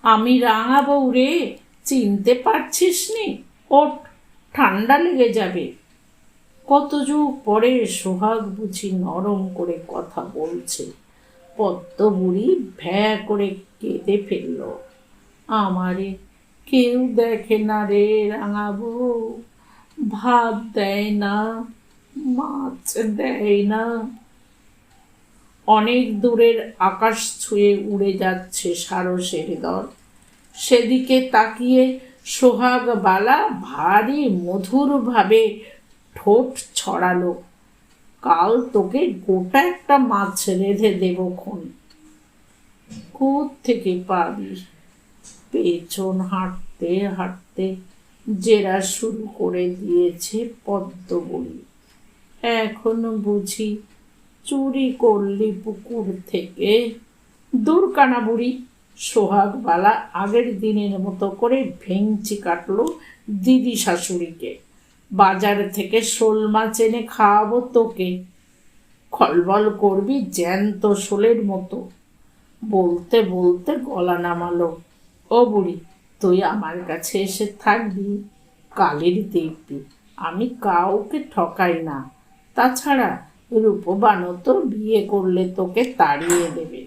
আমি রাঙা বউ রে, চিনতে পারছিস নি? ওঠ, ঠান্ডা লেগে যাবে। কত যুগ পরে সোহাগ বুঝি নরম করে কথা বলছে। পদ্ম বুড়ি ভ্যা করে কেঁদে ফেলল। আমারে কেউ দেখে না রে রাঙা বউ, ভাত দেয় না, মাছ দেয় না। অনেক দূরের আকাশ ছুঁয়ে উড়ে যাচ্ছে সারসের দল। সেদিকে তাকিয়ে সোহাগ বালা ভারী মধুরভাবে ঠোঁট ছড়ালো। কাল তোকে গোটা একটা মাছ রেঁধে দেব খন। কোত্থেকে পাবি? পেছন হাঁটতে হাঁটতে জেরা শুরু করে দিয়েছে পদ্ম বুড়ি। এখনো বুঝি চুরি করলি পুকুর থেকে? দূর কানা বুড়ি। সোহাগ বালা আগের দিনের মতো করে ভেঙচি কাটলো দিদি শাশুড়িকে। বাজার থেকে শোল মাছ এনে খাওয়াবো তোকে, খলবল করবি জ্যান্ত শোলের মতো। বলতে বলতে গলা নামালো। ও বুড়ি, তুই আমার কাছে এসে থাকবি, কালের দেখবি আমি কাউকে ঠকাই না। তাছাড়া রূপবানও তো বিয়ে করলে তোকে তাড়িয়ে দেবে।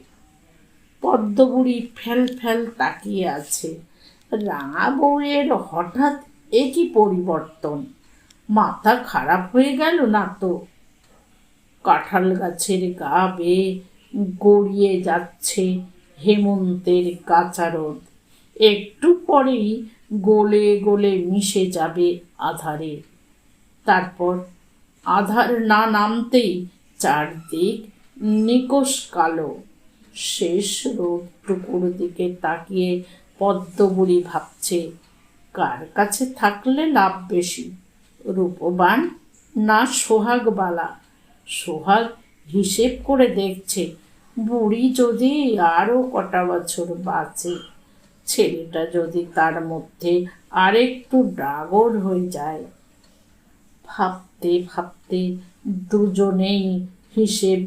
পদ্ম বুড়ি ফেল ফেল তাকিয়ে আছে। রাঙা বউয়ের হঠাৎ এ কি পরিবর্তন? মাথা খারাপ হয়ে গেল না তো? কাঁঠাল গাছের গা বেয়ে গড়িয়ে যাচ্ছে হেমন্তের কাঁচা রোদ। একটু পরেই গলে গলে মিশে যাবে আধারে। তারপর আধার না নামতেই চারদিক নিকষ কালো। শেষ রোদটুকুর দিকে তাকিয়ে পদ্ম বুড়ি ভাবছে, কার কাছে থাকলে লাভ বেশি, রূপবান না সোহাগবালা? সোহাগ হিসেব করে দেখছে, বুড়ি যদি আরও কটা বছর বাঁচে, ছেলেটা যদি তার মধ্যে আরেকটু ডাগর হয়ে যায়। ভাবতে ভাবতে দুজনেই হিসেব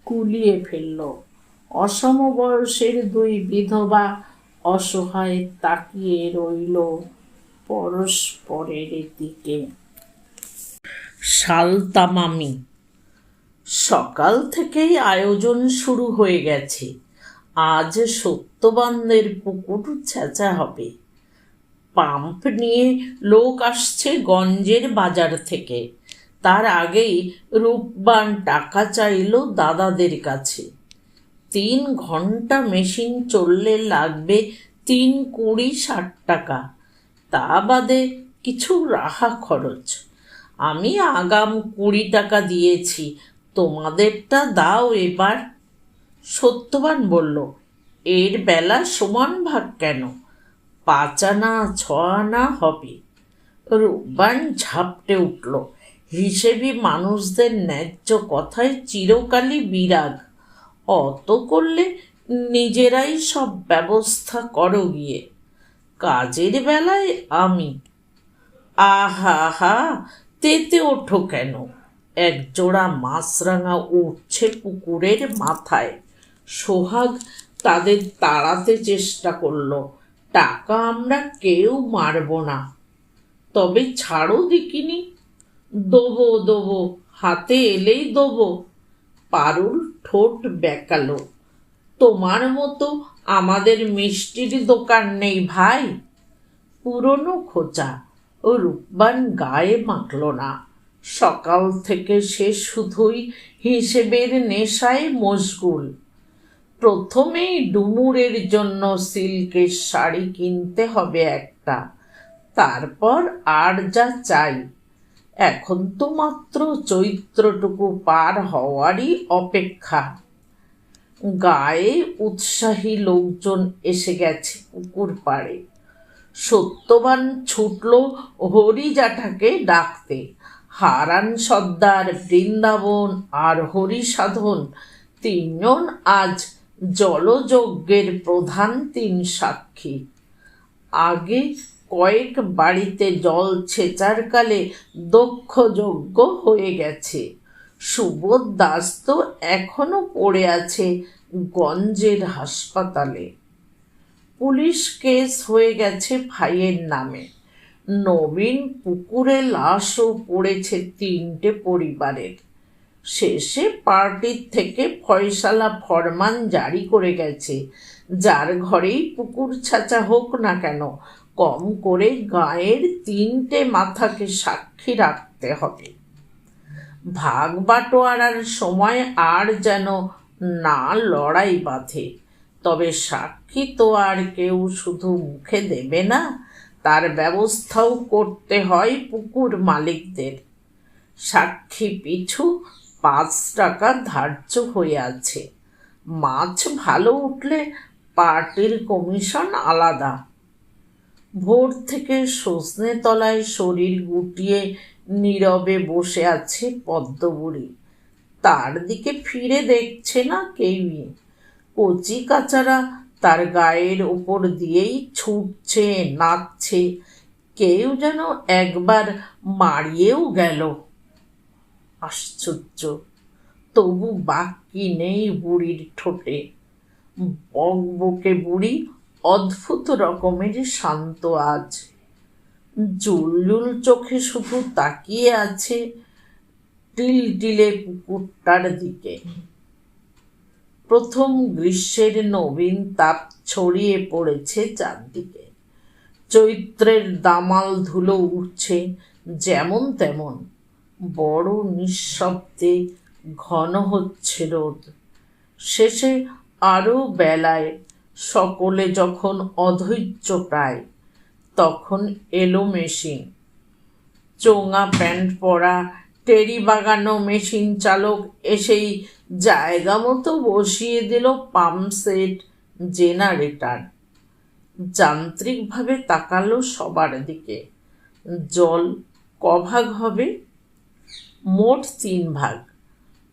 গুলিয়ে ফেলল। অসমবয়সের দুই বিধবা অসহায় তাকিয়ে রইল পরস্পরের দিকে। সালতামামি। সকাল থেকেই আয়োজন শুরু হয়ে গেছে। আজ সত্যবানদের পুকুর ছেঁচা হবে। পাম্প নিয়ে লোক আসছে গঞ্জের বাজার থেকে। তার আগেই রূপবান টাকা চাইল দাদাদের কাছে। 3 ঘন্টা মেশিন চললে লাগবে 3-20-60 টাকা। তা বাদে কিছু রাহা খরচ। আমি আগাম 20 টাকা দিয়েছি, তোমাদেরটা দাও এবার। সত্যবান বলল, এর বেলা সমান ভাগ কেন? 5 আনা 6 আনা হবে। রূপবান ঝাপটে উঠল। হিসেবি মানুষদের ন্যায্য কথায় চিরকালই বিরাগ। অত করলে নিজেরাই সব ব্যবস্থা করো গিয়ে, কাজের বেলায় আমি। আহা হা, তেতে ওঠো কেন? একজোড়া মাছরাঙা উঠছে পুকুরের মাথায়। সোহাগ তাদের তাড়াতে চেষ্টা করলো। টাকা আমরা কেউ মারব না, তবে ছাড়ো দেখিনি। দেবো দেবো, হাতে এলেই দেবো। পারুল ঠোঁট বেঁকালো। তোমার মতো আমাদের মিষ্টির দোকান নেই ভাই। পুরনো খোঁচা ও রূপবান গায়ে মাখল না। সকাল থেকে সে শুধুই হিসেবের নেশায় মশগুল। প্রথমেই ডুমুরের জন্য সিল্কের শাড়ি কিনতে হবে একটা, তারপর আর যা চাই। এখন তো মাত্র চৈত্রটুকু পার হওয়ারই অপেক্ষা। গায়ে উৎসাহী লোকজন এসে গেছে পুকুর পাড়ে। সত্যবান ছুটল হরিজাটাকে ডাকতে। হারান সর্দার, বৃন্দাবন আর হরিসাধন তিনজন আজ জলযজ্ঞের প্রধান তিন সাক্ষী। আগে কয়েক বাড়িতে জল ছেঁচার কালে দক্ষ যজ্ঞ হয়ে গেছে। সুবোধ দাস তো এখনো পড়ে আছে গঞ্জের হাসপাতালে। পুলিশ কেস হয়ে গেছে ভাইয়ের নামে। নবীন পুকুরে লাশও পড়েছে তিনটে পরিবারের। শেষে পার্টির থেকে ফয়সালা ফরমান জারি করে গেছে, যার ঘরেই পুকুর ছাঁচা হোক না কেন, কম করে গায়ের তিনটে মাথাকে সাক্ষী রাখতে হবে। ভাগ বাটোয়ারার সময় আর যেন না লড়াই বাঁধে। তবে সাক্ষী তো আর কেউ শুধু মুখে দেবে না, তার ব্যবস্থাও করতে হয় পুকুর মালিকদের। সাক্ষী পিছু 5 টাকা ধার্য হয়ে আছে। মাছ ভালো উঠলে পার্টির কমিশন আলাদা। ভোর থেকে সজনে তলায় শরীর গুটিয়ে নীরবে বসে আছে পদ্মবুড়ি। তার দিকে ফিরে দেখছে না কেউই। কচি কাচারা তার গায়ের ওপর দিয়েই ছুটছে, নাচছে। কেউ যেন একবার মারিয়েও গেল। আশ্চর্য, তবু বাকি নেই বুড়ির ঠোঁটে। বকবকে বুড়ি অদ্ভুত রকমের শান্ত আজ। জুলজুল চোখে শুধু তাকিয়ে আছে টিলটিলে পুকুরটার দিকে। প্রথম গ্রীষ্মের নবীন তাপ ছড়িয়ে পড়েছে চারদিকে। চৈত্রের দামাল ধুলো উঠছে যেমন তেমন। বড় নিঃশব্দে ঘন হচ্ছে রোদ। শেষে আরও বেলায় সকলে যখন অধৈর্য প্রায়, তখন এলো মেশিন। চোঙা প্যান্ট পরা টেরি বাগানো মেশিন চালক এসেই জায়গা মতো বসিয়ে দিল পাম্প সেট, জেনারেটর। যান্ত্রিকভাবে তাকালো সবার দিকে। জল কভাগ হবে? মোট 3 ভাগ।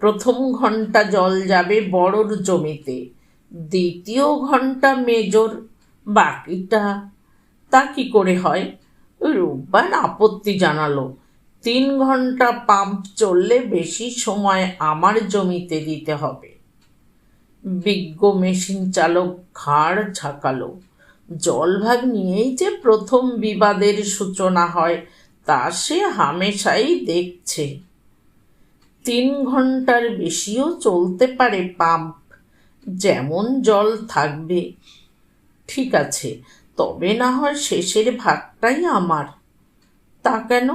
প্রথম ঘন্টা জল যাবে বড়র জমিতে, দ্বিতীয় ঘন্টা মেজর, বাকিটা। তা কি করে হয়? রূপবান আপত্তি জানালো। 3 ঘন্টা পাম্প চললে বেশি সময় আমার জমিতে দিতে হবে। বিজ্ঞ মেশিন চালক ঘাড় ঝাঁকালো। জলভাগ নিয়েই যে প্রথম বিবাদের সূচনা হয় তা সে হামেশাই দেখছে। 3 ঘন্টার বেশিও চলতে পারে পাম্প, যেমন জল থাকবে। ঠিক আছে, তবে না হয় শেষের ভাগটাই আমার। তা কেন?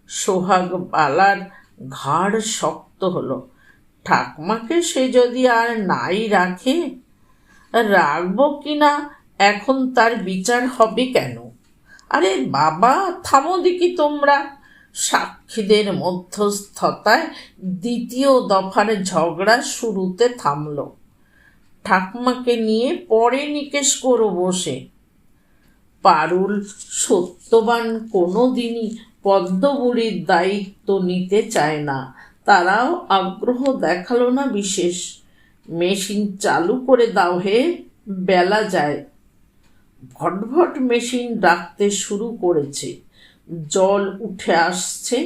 সোহাগ বালার ঘাড় শক্ত হলো। ঠাকমাকে সে যদি আর নাই রাখে? রাখবো কিনা এখন তার বিচার হবে কেন? আরে বাবা, থামো দেখি তোমরা। সাক্ষীদের মধ্যস্থতায় দ্বিতীয় দফার ঝগড়া শুরুতে থামল। ঠাকমাকে নিয়ে পরে নিকেশ করো বসে। পারুল সত্যবান কোনো দিনই পদ্মবুড়ির দায়িত্ব নিতে চায় না। তারাও আগ্রহ দেখালো না বিশেষ। মেশিন চালু করে দাও হে, বেলা যায়। ভটভট মেশিন ডাকতে শুরু করেছে। জল উঠে আসছে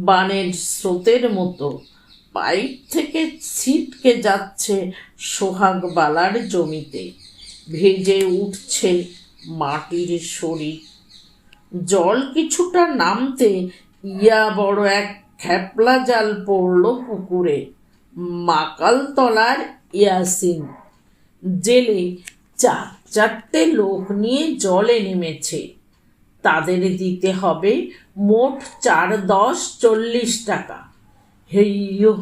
বানের স্রোতের মতো, পাইপ থেকে ছিটকে যাচ্ছে সোহাগবালার জমিতে, ভেজে উঠছে মাটির শরীর। জল কিছুটা নামতে ইয়া বড় এক খেপলা জাল পড়ল পুকুরে। মাকালতলার ইয়াসিন জেলে চারটে লোক নিয়ে জলে নেমেছে। তাদের দিতে হবে মোট 4-10-40 টাকা। হেইয়ো,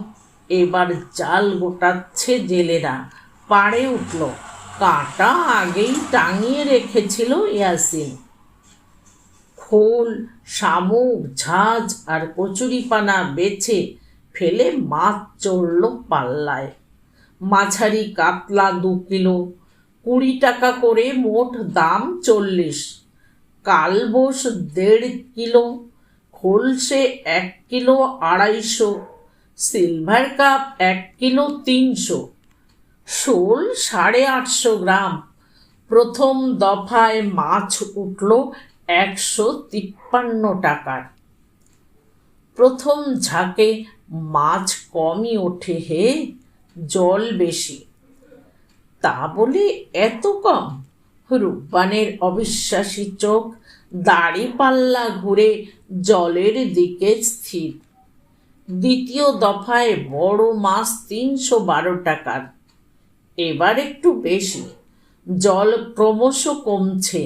এবার জাল গোটাচ্ছে জেলেরা। পাড়ে উঠল। কাঁটা আগেই টাঙিয়ে রেখেছিল ইয়াসিন। খোল, শামুক, ঝাঁজ আর কচুরিপানা বেছে ফেলে মাছ চড়ল পাল্লায়। মাঝারি কাতলা 2 কিলো, 20 টাকা করে মোট দাম 40। কালবোস 1.5 কিলো, খোলসে 1 কিলো 250, সিলভার কাপ 1 কিলো 300, শোল 850 গ্রাম। প্রথম দফায় মাছ উঠল 153 টাকার। প্রথম ঝাঁকে মাছ কমই ওঠে হে, জল বেশি। তা বলে এত কম? রূপবানের অবিশ্বাসী চোখ দাড়িপাল্লা ঘুরে জলের দিকে স্থির। দ্বিতীয় দফায় বড় মাছ 312 টাকার। এবার একটু বেশি। জল ক্রমশ কমছে।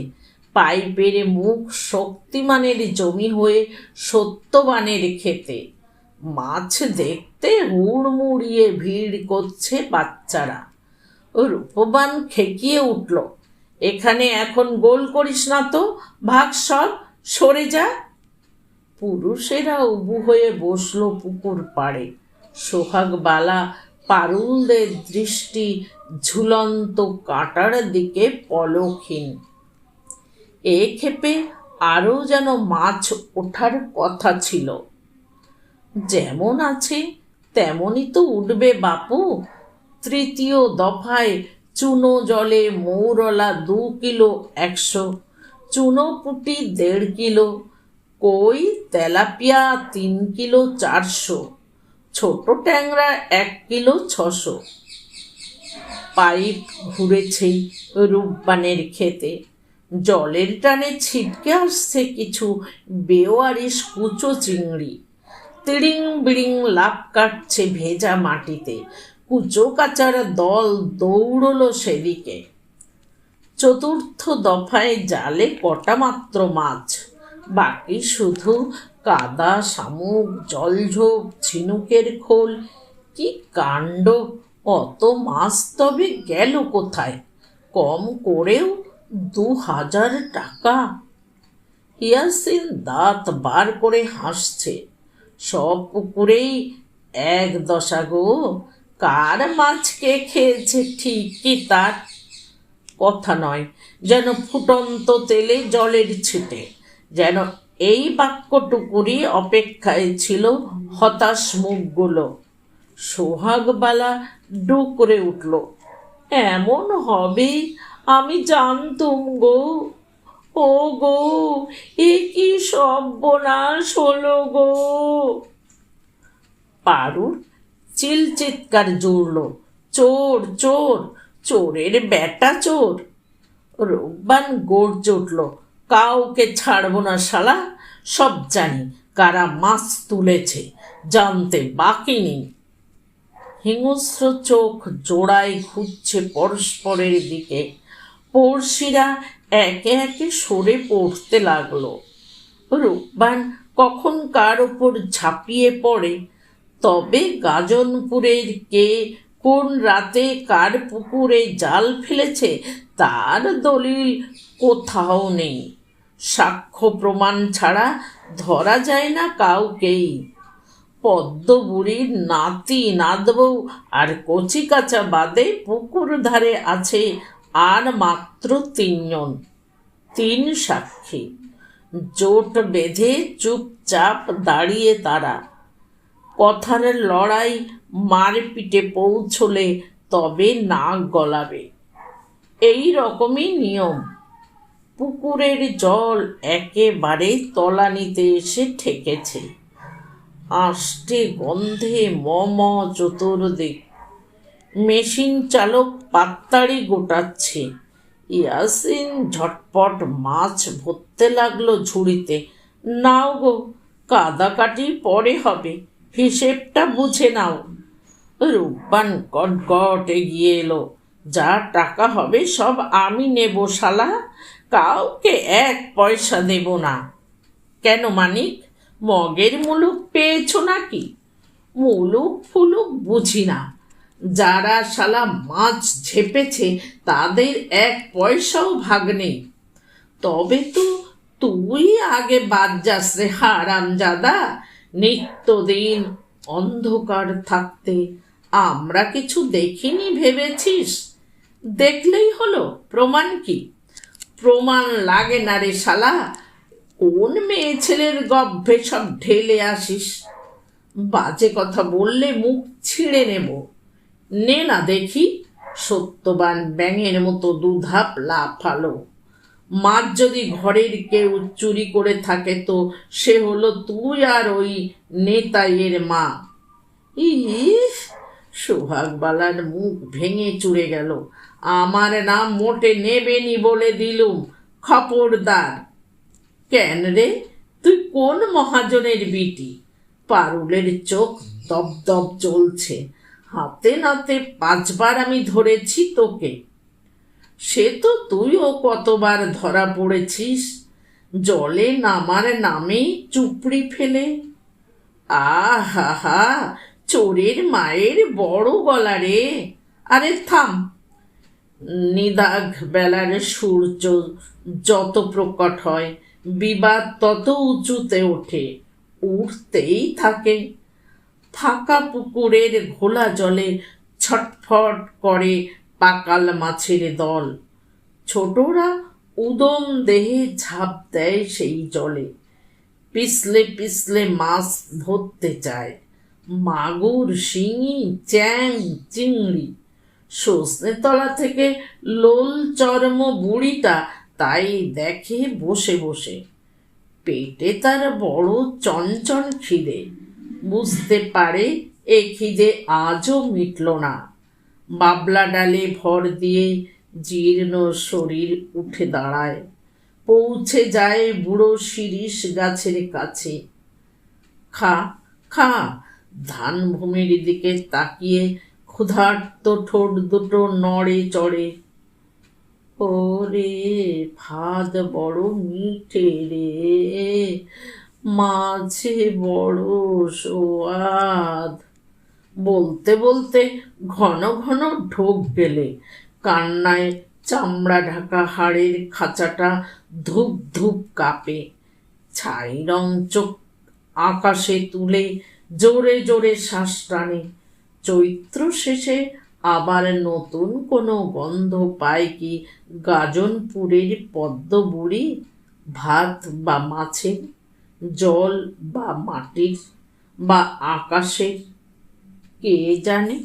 পাইপের মুখ শক্তিমানের জমি হয়ে সত্যবানের খেতে। মাছ দেখতে হুড়মুড়িয়ে ভিড় করছে বাচ্চারা। রূপবান খেকিয়ে উঠল, এখানে এখন গোল করিস না তো, ভাগ সব, সরে যা। পুরুষেরা উবু হয়ে বসল পুকুর পাড়ে। সোহাগবালা পারুলদের দৃষ্টি ঝুলন্ত কাঁটার দিকে পলকহীন। এ ক্ষেপে আরও যেন মাছ ওঠার কথা ছিল। যেমন আছে তেমনই তো উঠবে বাপু। তৃতীয় দফায় চুনো জলে মৌরলা 2 কিলো 100, চুনো পুঁটি 1.5 কিলো, কই তেলাপিয়া 3 কিলো 400, ছোট ট্যাংরা 1 কিলো 600। পাইপ ঘুরেছে রূপবানের খেতে। জলের টানে ছিটকে আসছে কিছু বেওয়ারিশ কুচো চিংড়ি। তিড়িং বিড়িং লাফ কাটছে ভেজা মাটিতে। কুচো কাচার দল দৌড়ল সেদিকে। চতুর্থ দফায় জালে কটা মাত্র মাছ, বাকি শুধু কাদা, শামুক, জলঝোপ, ঝিনুকের খোল। কি কাণ্ড! অত মাছ তবে গেল কোথায়? কম করেও 2000 টাকা। ইয়াসিন দাঁত বার করে হাসছে। সব পুকুরেই এক দশা গো, কার মাছ কে খেয়েছে ঠিকই তার কথা নয়, যেন ফুটন্ত তেলে জলের ছিটে। যেন এই বাক্যটুকুরই অপেক্ষায় ছিল হতাশ মুখগুলো। সোহাগবালা ডু করে উঠল, এমন হবে আমি জানতুম গো। ও গো, এ কি সর্বনাশ হলো গো। পারুর চিৎকার জুড়ল, চোর চোর, চোরের বেটা চোর। রূপবান গর্জে উঠল, কাউকে ছাড়বো না শালা। সব জানি কারা মাছ তুলেছে, জানতে বাকি নেই। হিংস্র চোখ জোড়ায় ঘুরছে পরস্পরের দিকে। পড়শিরা একে একে সরে পড়তে লাগলো। রূপবান কখন কার ওপর ঝাঁপিয়ে পড়ে, তবে গাজনপুরের কে কোন রাতে কার পুকুরে জাল ফেলেছে তার দলিল কোথাও নেই। সাক্ষ্য প্রমাণ ছাড়া ধরা যায় না কাউকেই। পদ্ম বুড়ির নাতি নাতবউ আর কচি কাঁচা বাদে পুকুর ধারে আছে আর মাত্র 3 জন, 3 সাক্ষী। জোট বেঁধে চুপচাপ দাঁড়িয়ে তারা। কথার লড়াই মারপিটে পৌঁছলে তবে নাক গলাবে। এই রকমই নিয়ম। পুকুরের জল একেবারে তলানিতে এসে ঠেকেছে। আষ্টে গন্ধে ম চতুর্দিক। মেশিন চালক পাত্তাড়ি গোটাচ্ছে। ইয়াসিন ঝটপট মাছ ভরতে লাগলো ঝুড়িতে। নাও গো, কাদাকাটি পরে হবে, হিসেবটা বুঝে নাও। রূপবান গটগট এগিয়ে এলো। যা টাকা হবে সব আমি নেব শালা, কাউকে 1 পয়সা দেব না। কেন মানিক, মগের মুলুক পেয়েছো নাকি? মুলুক ফুলুক বুঝি না, যারা শালা মাছ ঝেপেছে তাদের 1 পয়সাও ভাগ নেই। তবে তো তুই আগে বাদ যাস রে হারামজাদা। নিত্যদিন অন্ধকার থাকতে আমরা কিছু দেখিনি ভেবেছিস? দেখলেই হলো, প্রমাণ কি? প্রমাণ লাগে না রে শালা। কোন মেয়ে ছেলের গর্ভে সব ঢেলে আসিস? বাজে কথা বললে মুখ ছিঁড়ে নেব। নে না দেখি। সত্যবান ব্যাঙের মতো দুধাপ লাফালো। মাছ যদি ঘরের কেউ চুরি করে থাকে তো সে হলো তুই আর ওই নেতাইয়ের মা। ইস, সোহাগবালার মুখ ভেঙে চুরে গেল। আমার নাম মোটে নেবেনি বলে দিলুম, খবরদার। কেন রে, তুই কোন মহাজনের বিটি? পারুলের চোখ দপদপ জ্বলছে। হাতে নাতে 5 বার আমি ধরেছি তোকে। সে তো তুইও কতবার ধরা পড়েছিস, জলে নামার নামে চুপড়ি ফেলে। আহা হা, চোরের মায়ের বড় গলা রে। আরে থাম। নিদাঘ বেলার সূর্য যত প্রকট হয় বিবাদ তত উঁচুতে ওঠে, উঠতেই থাকে। ফাঁকা পুকুরের ঘোলা জলে ছটফট করে পাকাল মাছের দল। ছোটরা উদম দেহে ঝাঁপ দেয় সেই জলে। পিছলে পিছলে মাছ ধরতে চায়, মাগুর, শিঙি, চ্যাং, চিংড়ি। সজনে তলা থেকে লোল চর্ম বুড়িটা তাই দেখে বসে বসে। পেটে তার বড় চঞ্চল খিদে। বুঝতে পারে এ খিদে আজও মিটল না। বাবলা ডালে ভর দিয়ে জীর্ণ শরীর উঠে দাঁড়ায়, পৌঁছে যায় বুড়ো শিরিষ গাছের কাছে। খা খা। ধানভূমির দিকে তাকিয়ে ক্ষুধার্ত ঠোঁট দুটো নড়ে চড়ে। ওরে ভাত বড় মিঠে রে, মাছে বড় সোয়াদ। বলতে বলতে ঘন ঘন ঢোক গেলে কান্নায় চামড়া ঢাকা হাড়ের খাঁচাটা ধূপ ধূপ কাঁপে। ছাই রং চোখ আকাশে তুলে জোরে জোরে শ্বাস টানে। চৈত্র শেষে আবার নতুন কোনো গন্ধ পায় কি গাজনপুরের পদ্ম বুড়ি? ভাত বা মাছের, জল বা মাটির, বা আকাশের, কে জানে।